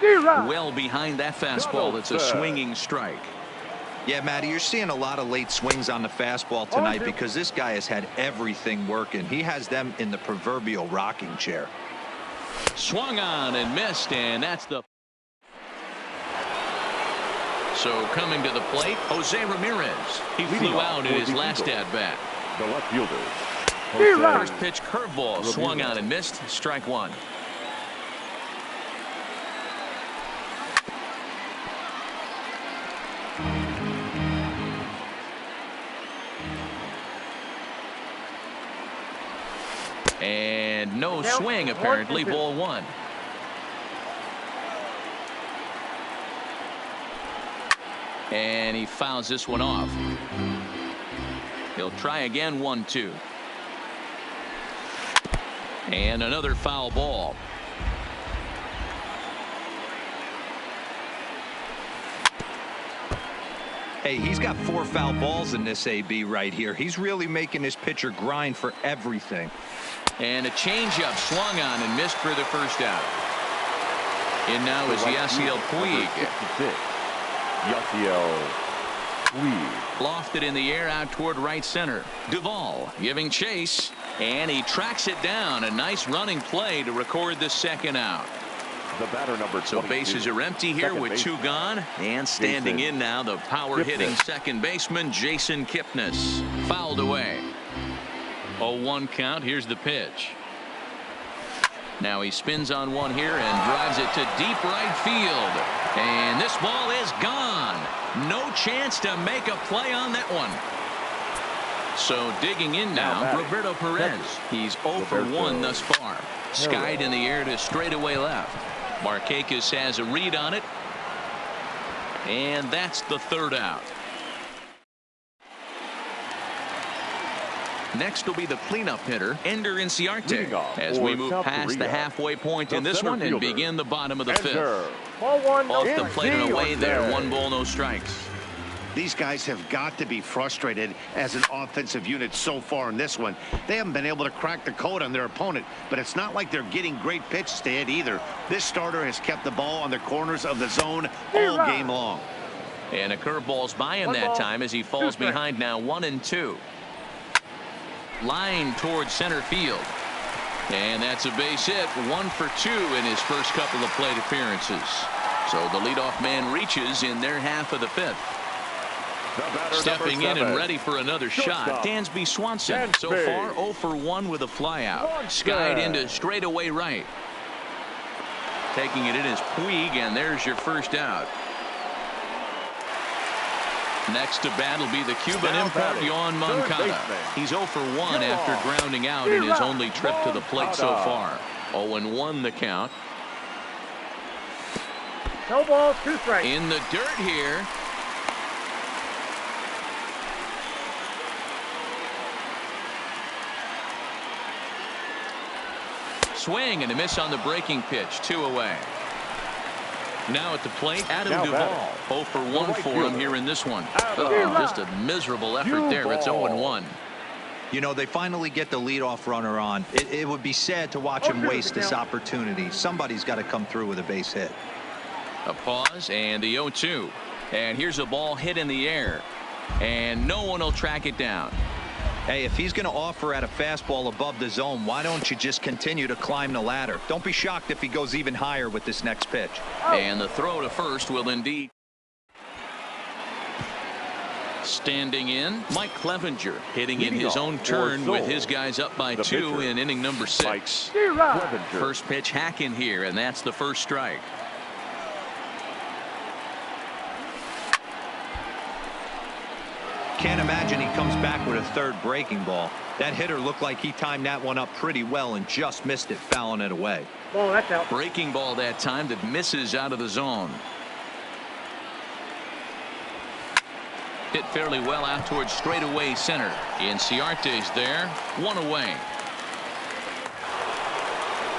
Well behind that fastball. It's a swinging strike. Yeah, Matty, you're seeing a lot of late swings on the fastball tonight because this guy has had everything working. He has them in the proverbial rocking chair. Swung on and missed, and that's the... So coming to the plate, Jose Ramirez. He flew out in his last at-bat. The left fielder. First pitch curveball swung on and missed. Strike one. And no swing, apparently. Ball one. And he fouls this one off. He'll try again. 1-2. And another foul ball. Hey, he's got 4 foul balls in this AB right here. He's really making his pitcher grind for everything. And a changeup swung on and missed for the first out. In now is Yasiel Puig. Yasiel Puig. Lofted in the air out toward right center. Duvall giving chase, and he tracks it down. A nice running play to record the second out. The batter number 22. So bases are empty here with 2 gone, and standing in now the power hitting second baseman Jason Kipnis. Fouled away. 0-1 count. Here's the pitch. Now he spins on one here and drives it to deep right field. And this ball is gone. No chance to make a play on that one. So digging in now, Roberto Perez. He's 0 for 1 thus far. Skied in the air to straightaway left. Markakis has a read on it. And that's the third out. Next will be the cleanup hitter, Ender Inciarte, as we move past the halfway point in this one and begin the bottom of the fifth. Off the plate and away there. 1 ball, no strikes. These guys have got to be frustrated as an offensive unit so far in this one. They haven't been able to crack the code on their opponent, but it's not like they're getting great pitches to hit either. This starter has kept the ball on the corners of the zone all game long. And a curveball's by him that time as he falls behind now 1-2. Line towards center field. And that's a base hit, 1 for 2 in his first couple of plate appearances. So the leadoff man reaches in their half of the fifth. Stepping in and ready for another shot, Dansby Swanson. So far 0 for 1 with a flyout. Skied into straightaway right. Taking it in is Puig, and there's your first out. Next to bat will be the Cuban import, Yoan Moncada. He's 0 for 1 after grounding out in his only trip to the plate so far. 0-1 the count. No balls, 2 strikes. In the dirt here. Swing and a miss on the breaking pitch. 2 away. Now at the plate, Adam Duvall. 0 for 1 for him here in this one. Just a miserable effort there. It's 0-1. You know, they finally get the leadoff runner on. It would be sad to watch him waste this opportunity. Somebody's got to come through with a base hit. A pause and the 0-2. And here's a ball hit in the air. And no one will track it down. Hey, if he's going to offer at a fastball above the zone, why don't you just continue to climb the ladder? Don't be shocked if he goes even higher with this next pitch. And the throw to first will indeed. Standing in, Mike Clevenger hitting in his own turn with his guys up by 2 in inning number 6. First pitch hack in here, and that's the first strike. Can't imagine he comes back with a third breaking ball. That hitter looked like he timed that one up pretty well and just missed it, fouling it away. Oh, that's out. Breaking ball that time that misses out of the zone. Hit fairly well out towards straightaway center. Inciarte's there, 1 away.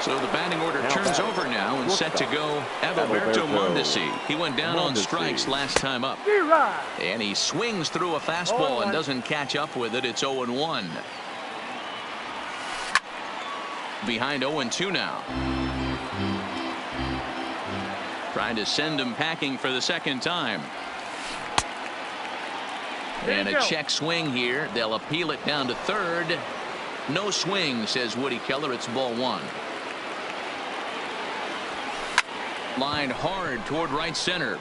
So the batting order turns over now and set to go Adalberto Mondesi. He went down on strikes last time up. And he swings through a fastball and doesn't catch up with it. It's 0-1. Behind 0-2 now. Trying to send him packing for the second time. And a check swing here. They'll appeal it down to third. No swing, says Woody Keller. It's ball 1. Lined hard toward right center.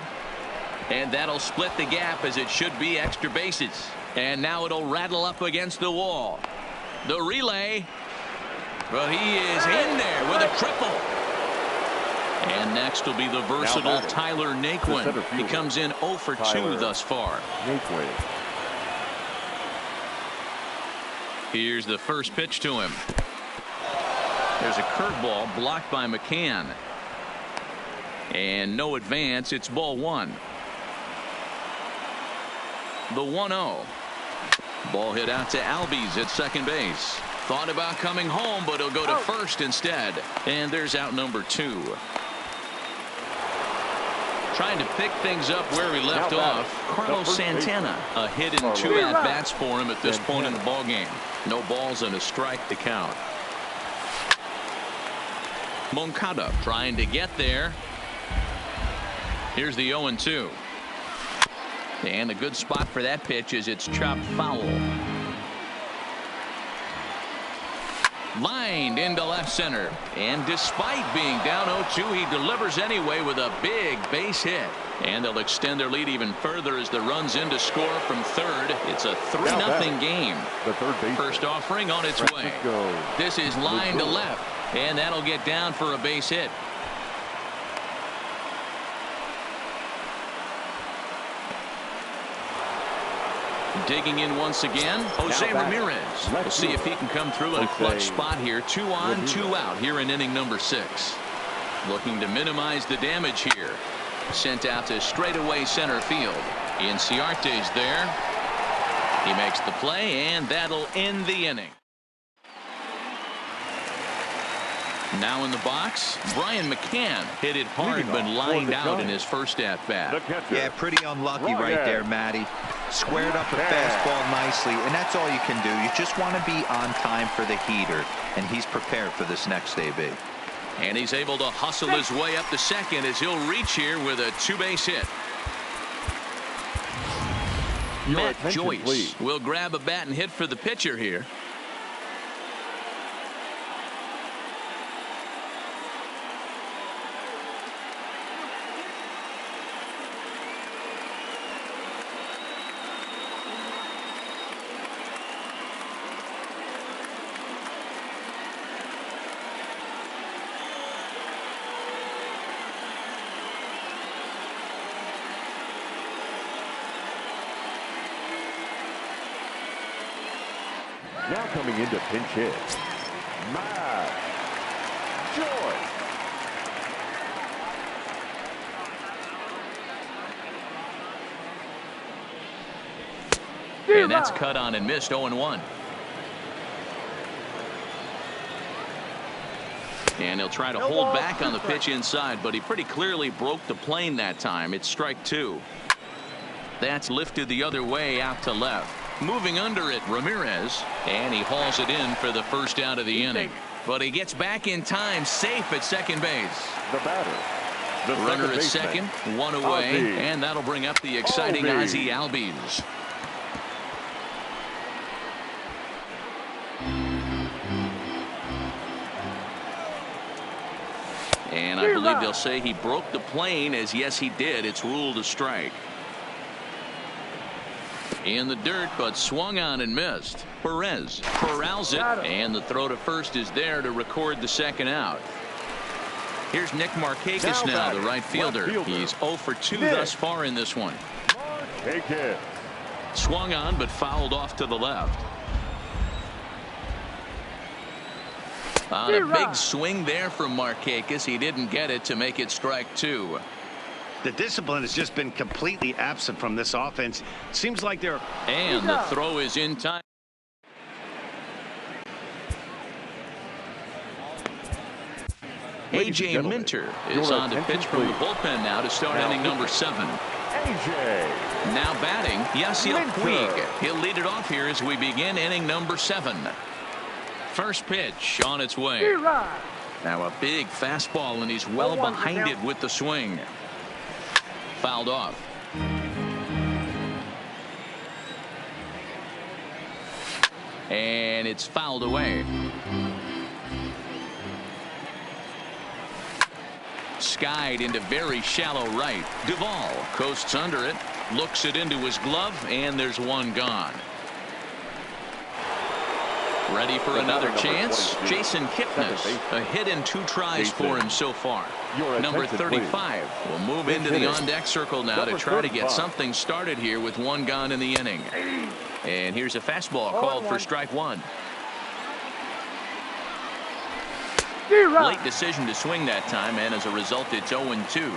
And that'll split the gap as it should be extra bases. And now it'll rattle up against the wall. The relay. Well, he is in there with a triple. And next will be the versatile Tyler Naquin. He comes in 0 for 2 thus far. Here's the first pitch to him. There's a curveball blocked by McCann. And no advance. It's ball 1. The 1-0. Ball hit out to Albies at second base. Thought about coming home, but he'll go to first instead. And there's out number 2. Trying to pick things up where he left off. Carlos Santana. A hit in 2 at-bats for him at this point in the ballgame. No balls and a strike to count. Moncada trying to get there. Here's the 0-2. And a good spot for that pitch is it's chopped foul. Lined into left center. And despite being down 0-2, he delivers anyway with a big base hit. And they'll extend their lead even further as the runs in to score from third. It's a 3-0 game. First offering on its way. This is line to left. And that'll get down for a base hit. Digging in once again, Jose Ramirez. We'll see if he can come through in a clutch spot here. 2 on, 2 out here in inning number 6. Looking to minimize the damage here. Sent out to straightaway center field. Inciarte's there. He makes the play, and that'll end the inning. Now in the box, Brian McCann hit it hard but lined out in his first at-bat. Yeah, pretty unlucky right there, Matty. Squared up a fastball nicely, and that's all you can do. You just want to be on time for the heater, and he's prepared for this next AB. And he's able to hustle his way up to second as he'll reach here with a 2-base hit. Matt Joyce will grab a bat and hit for the pitcher here. Now coming into pinch hit, Matt Joyce. And that's cut on and missed. 0-1. And he'll try to hold back on the pitch inside, but he pretty clearly broke the plane that time. It's strike 2. That's lifted the other way out to left. Moving under it, Ramirez, and he hauls it in for the first out of the inning. But he gets back in time, safe at second base. The batter, the runner at second, one away, and that'll bring up the exciting Ozzie Albies. And I believe they'll say he broke the plane, as yes he did. It's ruled a strike. In the dirt, but swung on and missed. Perez corrals it, and the throw to first is there to record the second out. Here's Nick Markakis now, the right fielder. He's 0 for 2 thus far in this one. Swung on, but fouled off to the left. On a big swing there from Markakis, he didn't get it to make it strike 2. The discipline has just been completely absent from this offense. Seems like they're... And the throw is in time. A.J. Minter is on to pitch from the bullpen now to start inning number 7. A.J. Now batting, Yasiel Puig. He'll lead it off here as we begin inning number 7. First pitch on its way. Now a big fastball, and he's well behind it with the swing. Fouled off. And it's fouled away. Skied into very shallow right. Duvall coasts under it, looks it into his glove, and there's one gone. Ready for another chance. Jason Kipnis, a hit in 2 tries for him so far. Number 35 will move into the on-deck circle now to try to get something started here with 1 gone in the inning. And here's a fastball called for strike 1. Late decision to swing that time, and as a result, it's 0-2.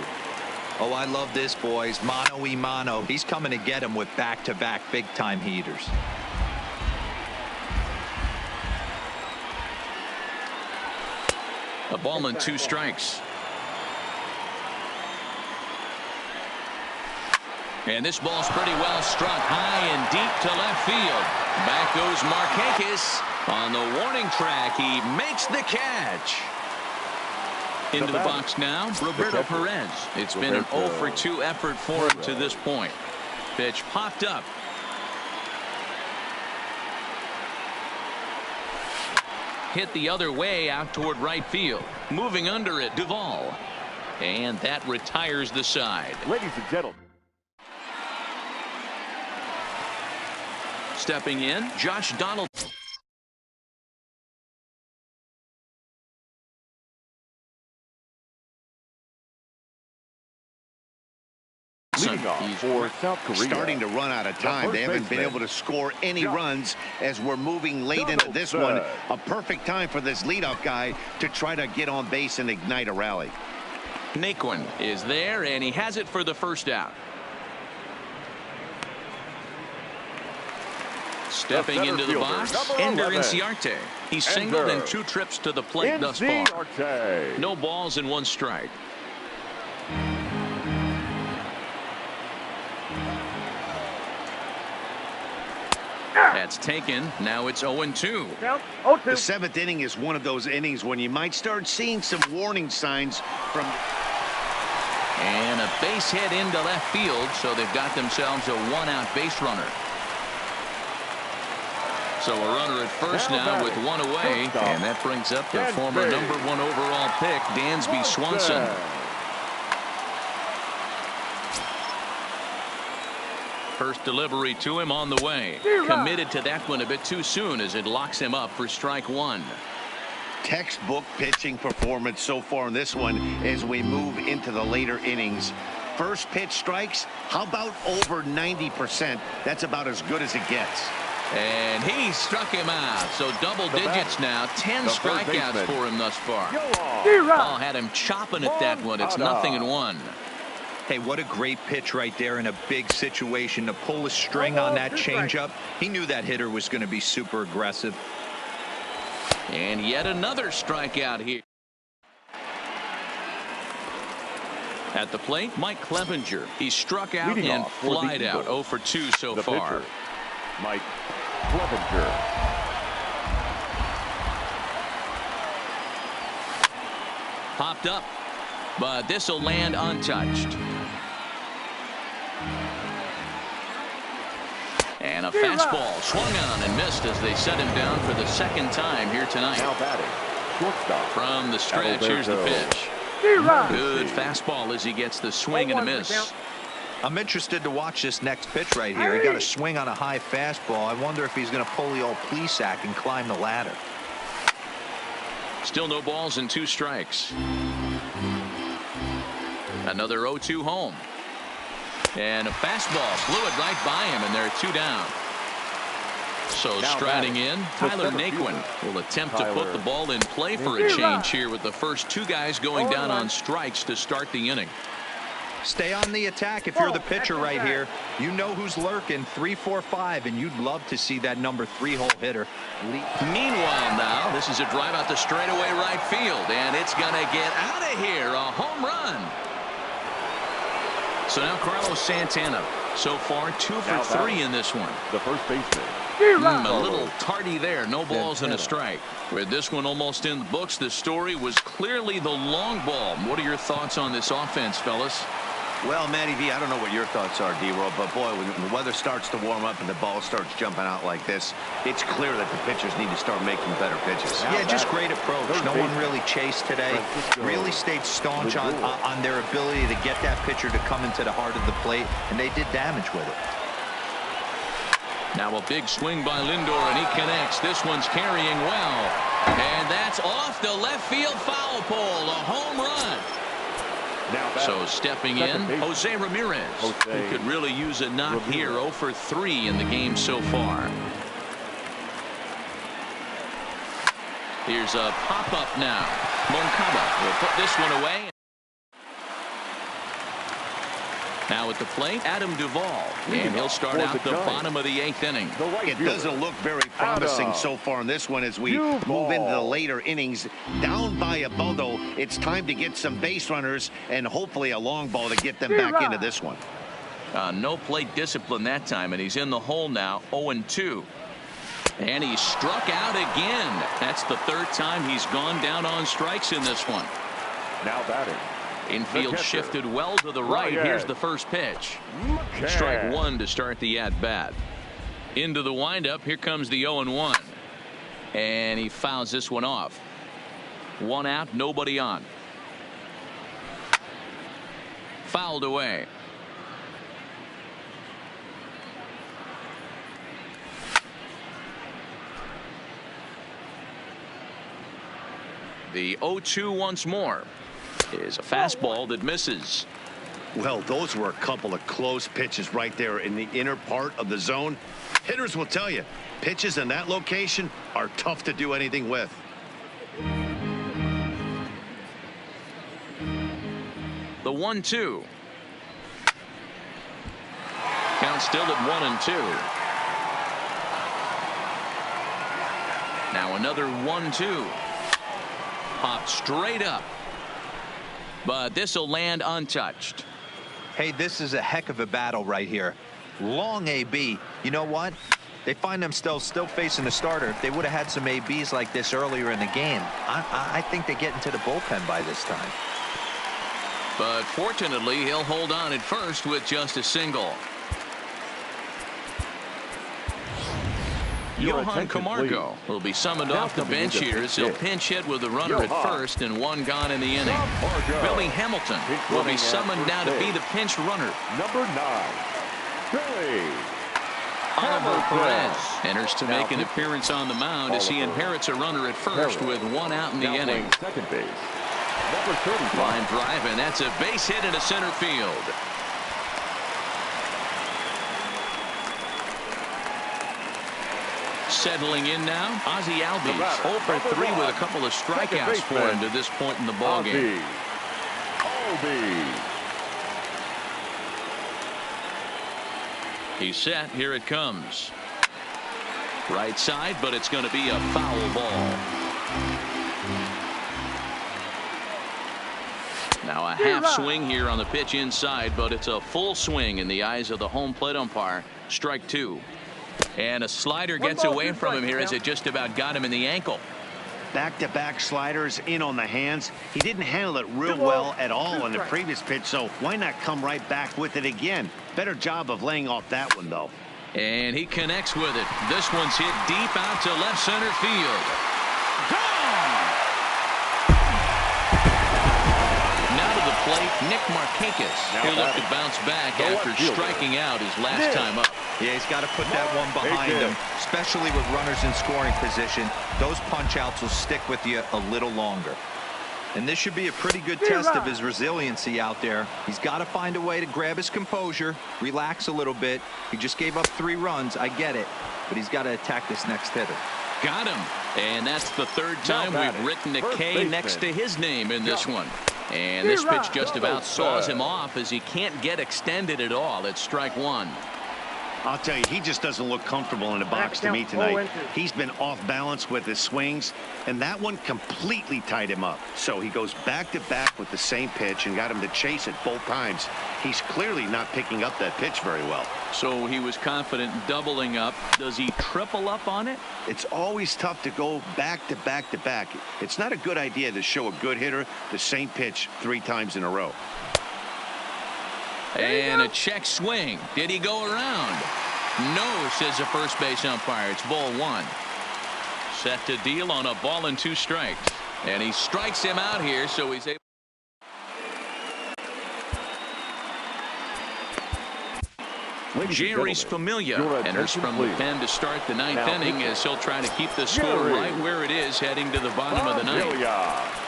Oh, I love this, boys. Mano-y-mano. He's coming to get him with back-to-back big-time heaters. A ball and 2 strikes. And this ball's pretty well struck high and deep to left field. Back goes Markakis. On the warning track, he makes the catch. Into the box now, Roberto Perez. It's been an 0 for 2 effort for him to this point. Pitch popped up. Hit the other way out toward right field. Moving under it, Duvall. And that retires the side. Ladies and gentlemen. Stepping in, Josh Donaldson. Leading off for South Korea. Starting to run out of time. They haven't been able to score any runs as we're moving late into this one. A perfect time for this leadoff guy to try to get on base and ignite a rally. Naquin is there, and he has it for the first out. Stepping into the box, Ender Inciarte. He's singled in 2 trips to the plate thus far. No balls and 1 strike. That's taken. Now it's 0-2. The 7th inning is one of those innings when you might start seeing some warning signs from... And a base hit into left field, so they've got themselves a one-out base runner. So a runner at first now with one away, and that brings up the former #1 overall pick, Dansby Swanson. First delivery to him on the way. Committed to that one a bit too soon as it locks him up for strike one. Textbook pitching performance so far in this one as we move into the later innings. First pitch strikes, how about over 90%? That's about as good as it gets. And he struck him out. So double digits now. 10 strikeouts for him thus far. Ball had him chopping at that one. It's 0-1. Hey, what a great pitch right there in a big situation to pull a string on that changeup. He knew that hitter was going to be super aggressive. And yet another strikeout here. At the plate, Mike Clevenger. He struck out and flied out. 0 for 2 so far. Pitcher, Mike Clevenger. Popped up, but this will land untouched. And a fastball swung on and missed as they set him down for the second time here tonight. Now batting, shortstop. From the stretch, here's the pitch. Good fastball as he gets the swing and a miss. I'm interested to watch this next pitch right here. He got a swing on a high fastball. I wonder if he's going to pull the old Plesac and climb the ladder. Still no balls and 2 strikes. Another 0-2 home. And a fastball flew it right by him, and they're 2 down. So striding in, Tyler Naquin will attempt to put the ball in play for a change here with the first 2 guys going down on strikes to start the inning. Stay on the attack if you're the pitcher right here. You know who's lurking, 3, 4, 5, and you'd love to see that number 3-hole hitter. Meanwhile now, this is a drive out the straightaway right field, and it's going to get out of here. A home run. So now Carlos Santana, so far 2 for 3 in this one. The first baseman. A little tardy there. No balls and a strike. With this one almost in the books, the story was clearly the long ball. What are your thoughts on this offense, fellas? Well, Matty V, I don't know what your thoughts are, D-Roll, but boy, when the weather starts to warm up and the ball starts jumping out like this, it's clear that the pitchers need to start making better pitches. Yeah, just great approach. No one really chased today. Really stayed staunch on their ability to get that pitcher to come into the heart of the plate, and they did damage with it. Now a big swing by Lindor, and he connects. This one's carrying well. And that's off the left field foul pole. A home run. So stepping in, Jose Ramirez, who could really use a knock here. 0 for 3 in the game so far. Here's a pop-up now. Moncada will put this one away. Now at the plate, Adam Duvall, and he'll start out the bottom of the 8th inning. It doesn't look very promising so far in this one as we move into the later innings. Down by a bundle, it's time to get some base runners and hopefully a long ball to get them back into this one. No plate discipline that time, and he's in the hole now, 0-2. And he struck out again. That's the 3rd time he's gone down on strikes in this one. Now batting. Infield shifted well to the right. Here's the first pitch. Strike 1 to start the at-bat. Into the windup. Here comes the 0-1. And he fouls this one off. 1 out, nobody on. Fouled away. The 0-2 once more. Is a fastball that misses. Well, those were a couple of close pitches right there in the inner part of the zone. Hitters will tell you, pitches in that location are tough to do anything with. The 1-2. Count still at 1-2. Now another 1-2. Popped straight up. But this will land untouched. Hey, this is a heck of a battle right here. Long AB. You know what? They find themselves still facing the starter. If they would have had some ABs like this earlier in the game, I think they get into the bullpen by this time. But fortunately, he'll hold on at first with just a single. Johan Camargo will be summoned off the bench here as he'll pinch hit with the runner at first and one gone in the inning. Billy Hamilton will be summoned now to be the pinch runner. Number 9, Billy. Oliver Perez enters to make an appearance on the mound as he inherits a runner at first with one out in the inning. Second base. Number 35. Line drive, and that's a base hit into center field. Settling in now, Ozzie Albies, 0 for 3 with a couple of strikeouts for him to this point in the ballgame. He's set. Here it comes. Right side, but it's going to be a foul ball. Now a half swing here on the pitch inside, but it's a full swing in the eyes of the home plate umpire. Strike 2. And a slider gets away from him here as it just about got him in the ankle. Back-to-back sliders in on the hands. He didn't handle it real well at all on the previous pitch, so why not come right back with it again? Better job of laying off that one, though. And he connects with it. This one's hit deep out to left center field. Gone! Now to the plate, Nick Markakis. He'll look to bounce back after striking out his last time up. Yeah, he's got to put that one behind him, especially with runners in scoring position. Those punch-outs will stick with you a little longer. And this should be a pretty good test of his resiliency out there. He's got to find a way to grab his composure, relax a little bit. He just gave up 3 runs. I get it. But he's got to attack this next hitter. Got him. And that's the 3rd time we've written a K next to his name in this one. And this pitch just about saws him off as he can't get extended at all. It's strike 1. I'll tell you, he just doesn't look comfortable in the box to me tonight. He's been off balance with his swings, and that one completely tied him up. So he goes back-to-back with the same pitch and got him to chase it both times. He's clearly not picking up that pitch very well. So he was confident doubling up. Does he triple up on it? It's always tough to go back-to-back-to-back. It's not a good idea to show a good hitter the same pitch 3 times in a row. And a check swing. Did he go around? No, says the first base umpire. It's ball 1. Set to deal on a ball and 2 strikes. And he strikes him out here, so he's able. Jerry's Familia enters from the pen to start the 9th inning as he'll try to keep the score right where it is heading to the bottom of the 9th.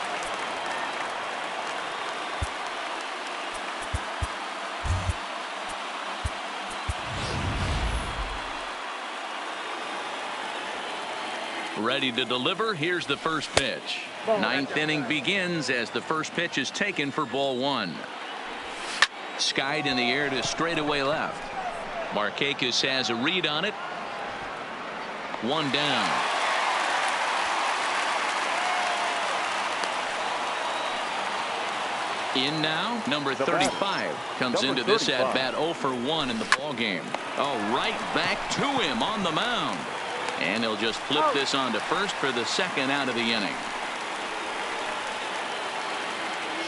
Ready to deliver. Here's the first pitch. 9th inning begins as the first pitch is taken for ball 1. Skied in the air to straightaway left. Markakis has a read on it. 1 down. In now, number 35 comes into this at bat 0 for 1 in the ball game. Oh, right back to him on the mound. And he'll just flip this on to first for the 2nd out of the inning.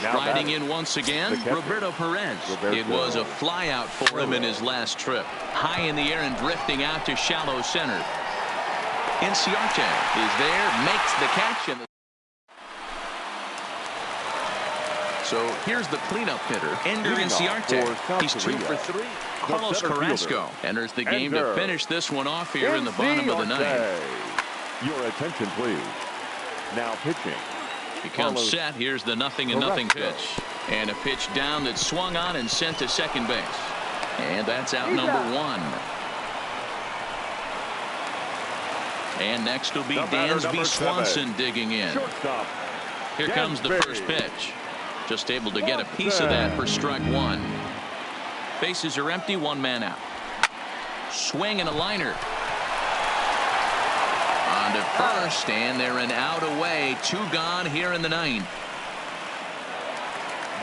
Riding in once again, Roberto Perez. It was a fly out for him in his last trip. High in the air and drifting out to shallow center. Inciarte is there, makes the catch. And so here's the cleanup hitter, Ender Inciarte. He's 2 for 3. Carlos Carrasco enters the game to finish this one off here in the bottom of the 9th. Your attention, please. Now pitching. He comes set. Here's the 0-0 pitch. And a pitch down that's swung on and sent to second base. And that's out number 1. And next will be Dansby Swanson digging in. Here comes the first pitch. Just able to get a piece of that for strike 1. Bases are empty, 1 man out. Swing and a liner. On to first, and they're an out away. 2 gone here in the 9th.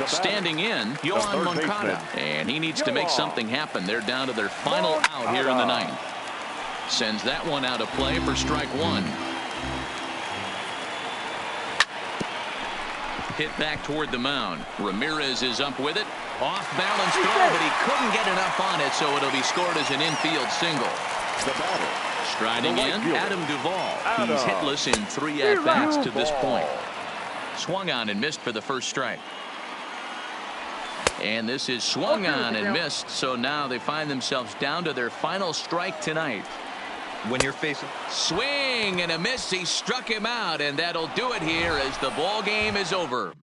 Standing in, Yohan Moncada. And he needs to make something happen. They're down to their final out here in the 9th. Sends that one out of play for strike 1. hit back toward the mound. Ramirez is up with it. Off balance throw, but he couldn't get enough on it, so it'll be scored as an infield single. The batter. Striding The right in, fielder. Adam Duvall. He's hitless in 3 at-bats to this point. Swung on and missed for the first strike. And this is swung on and missed, so now they find themselves down to their final strike tonight. When you're facing Swing and a miss. He struck him out, and that'll do it here as the ball game is over.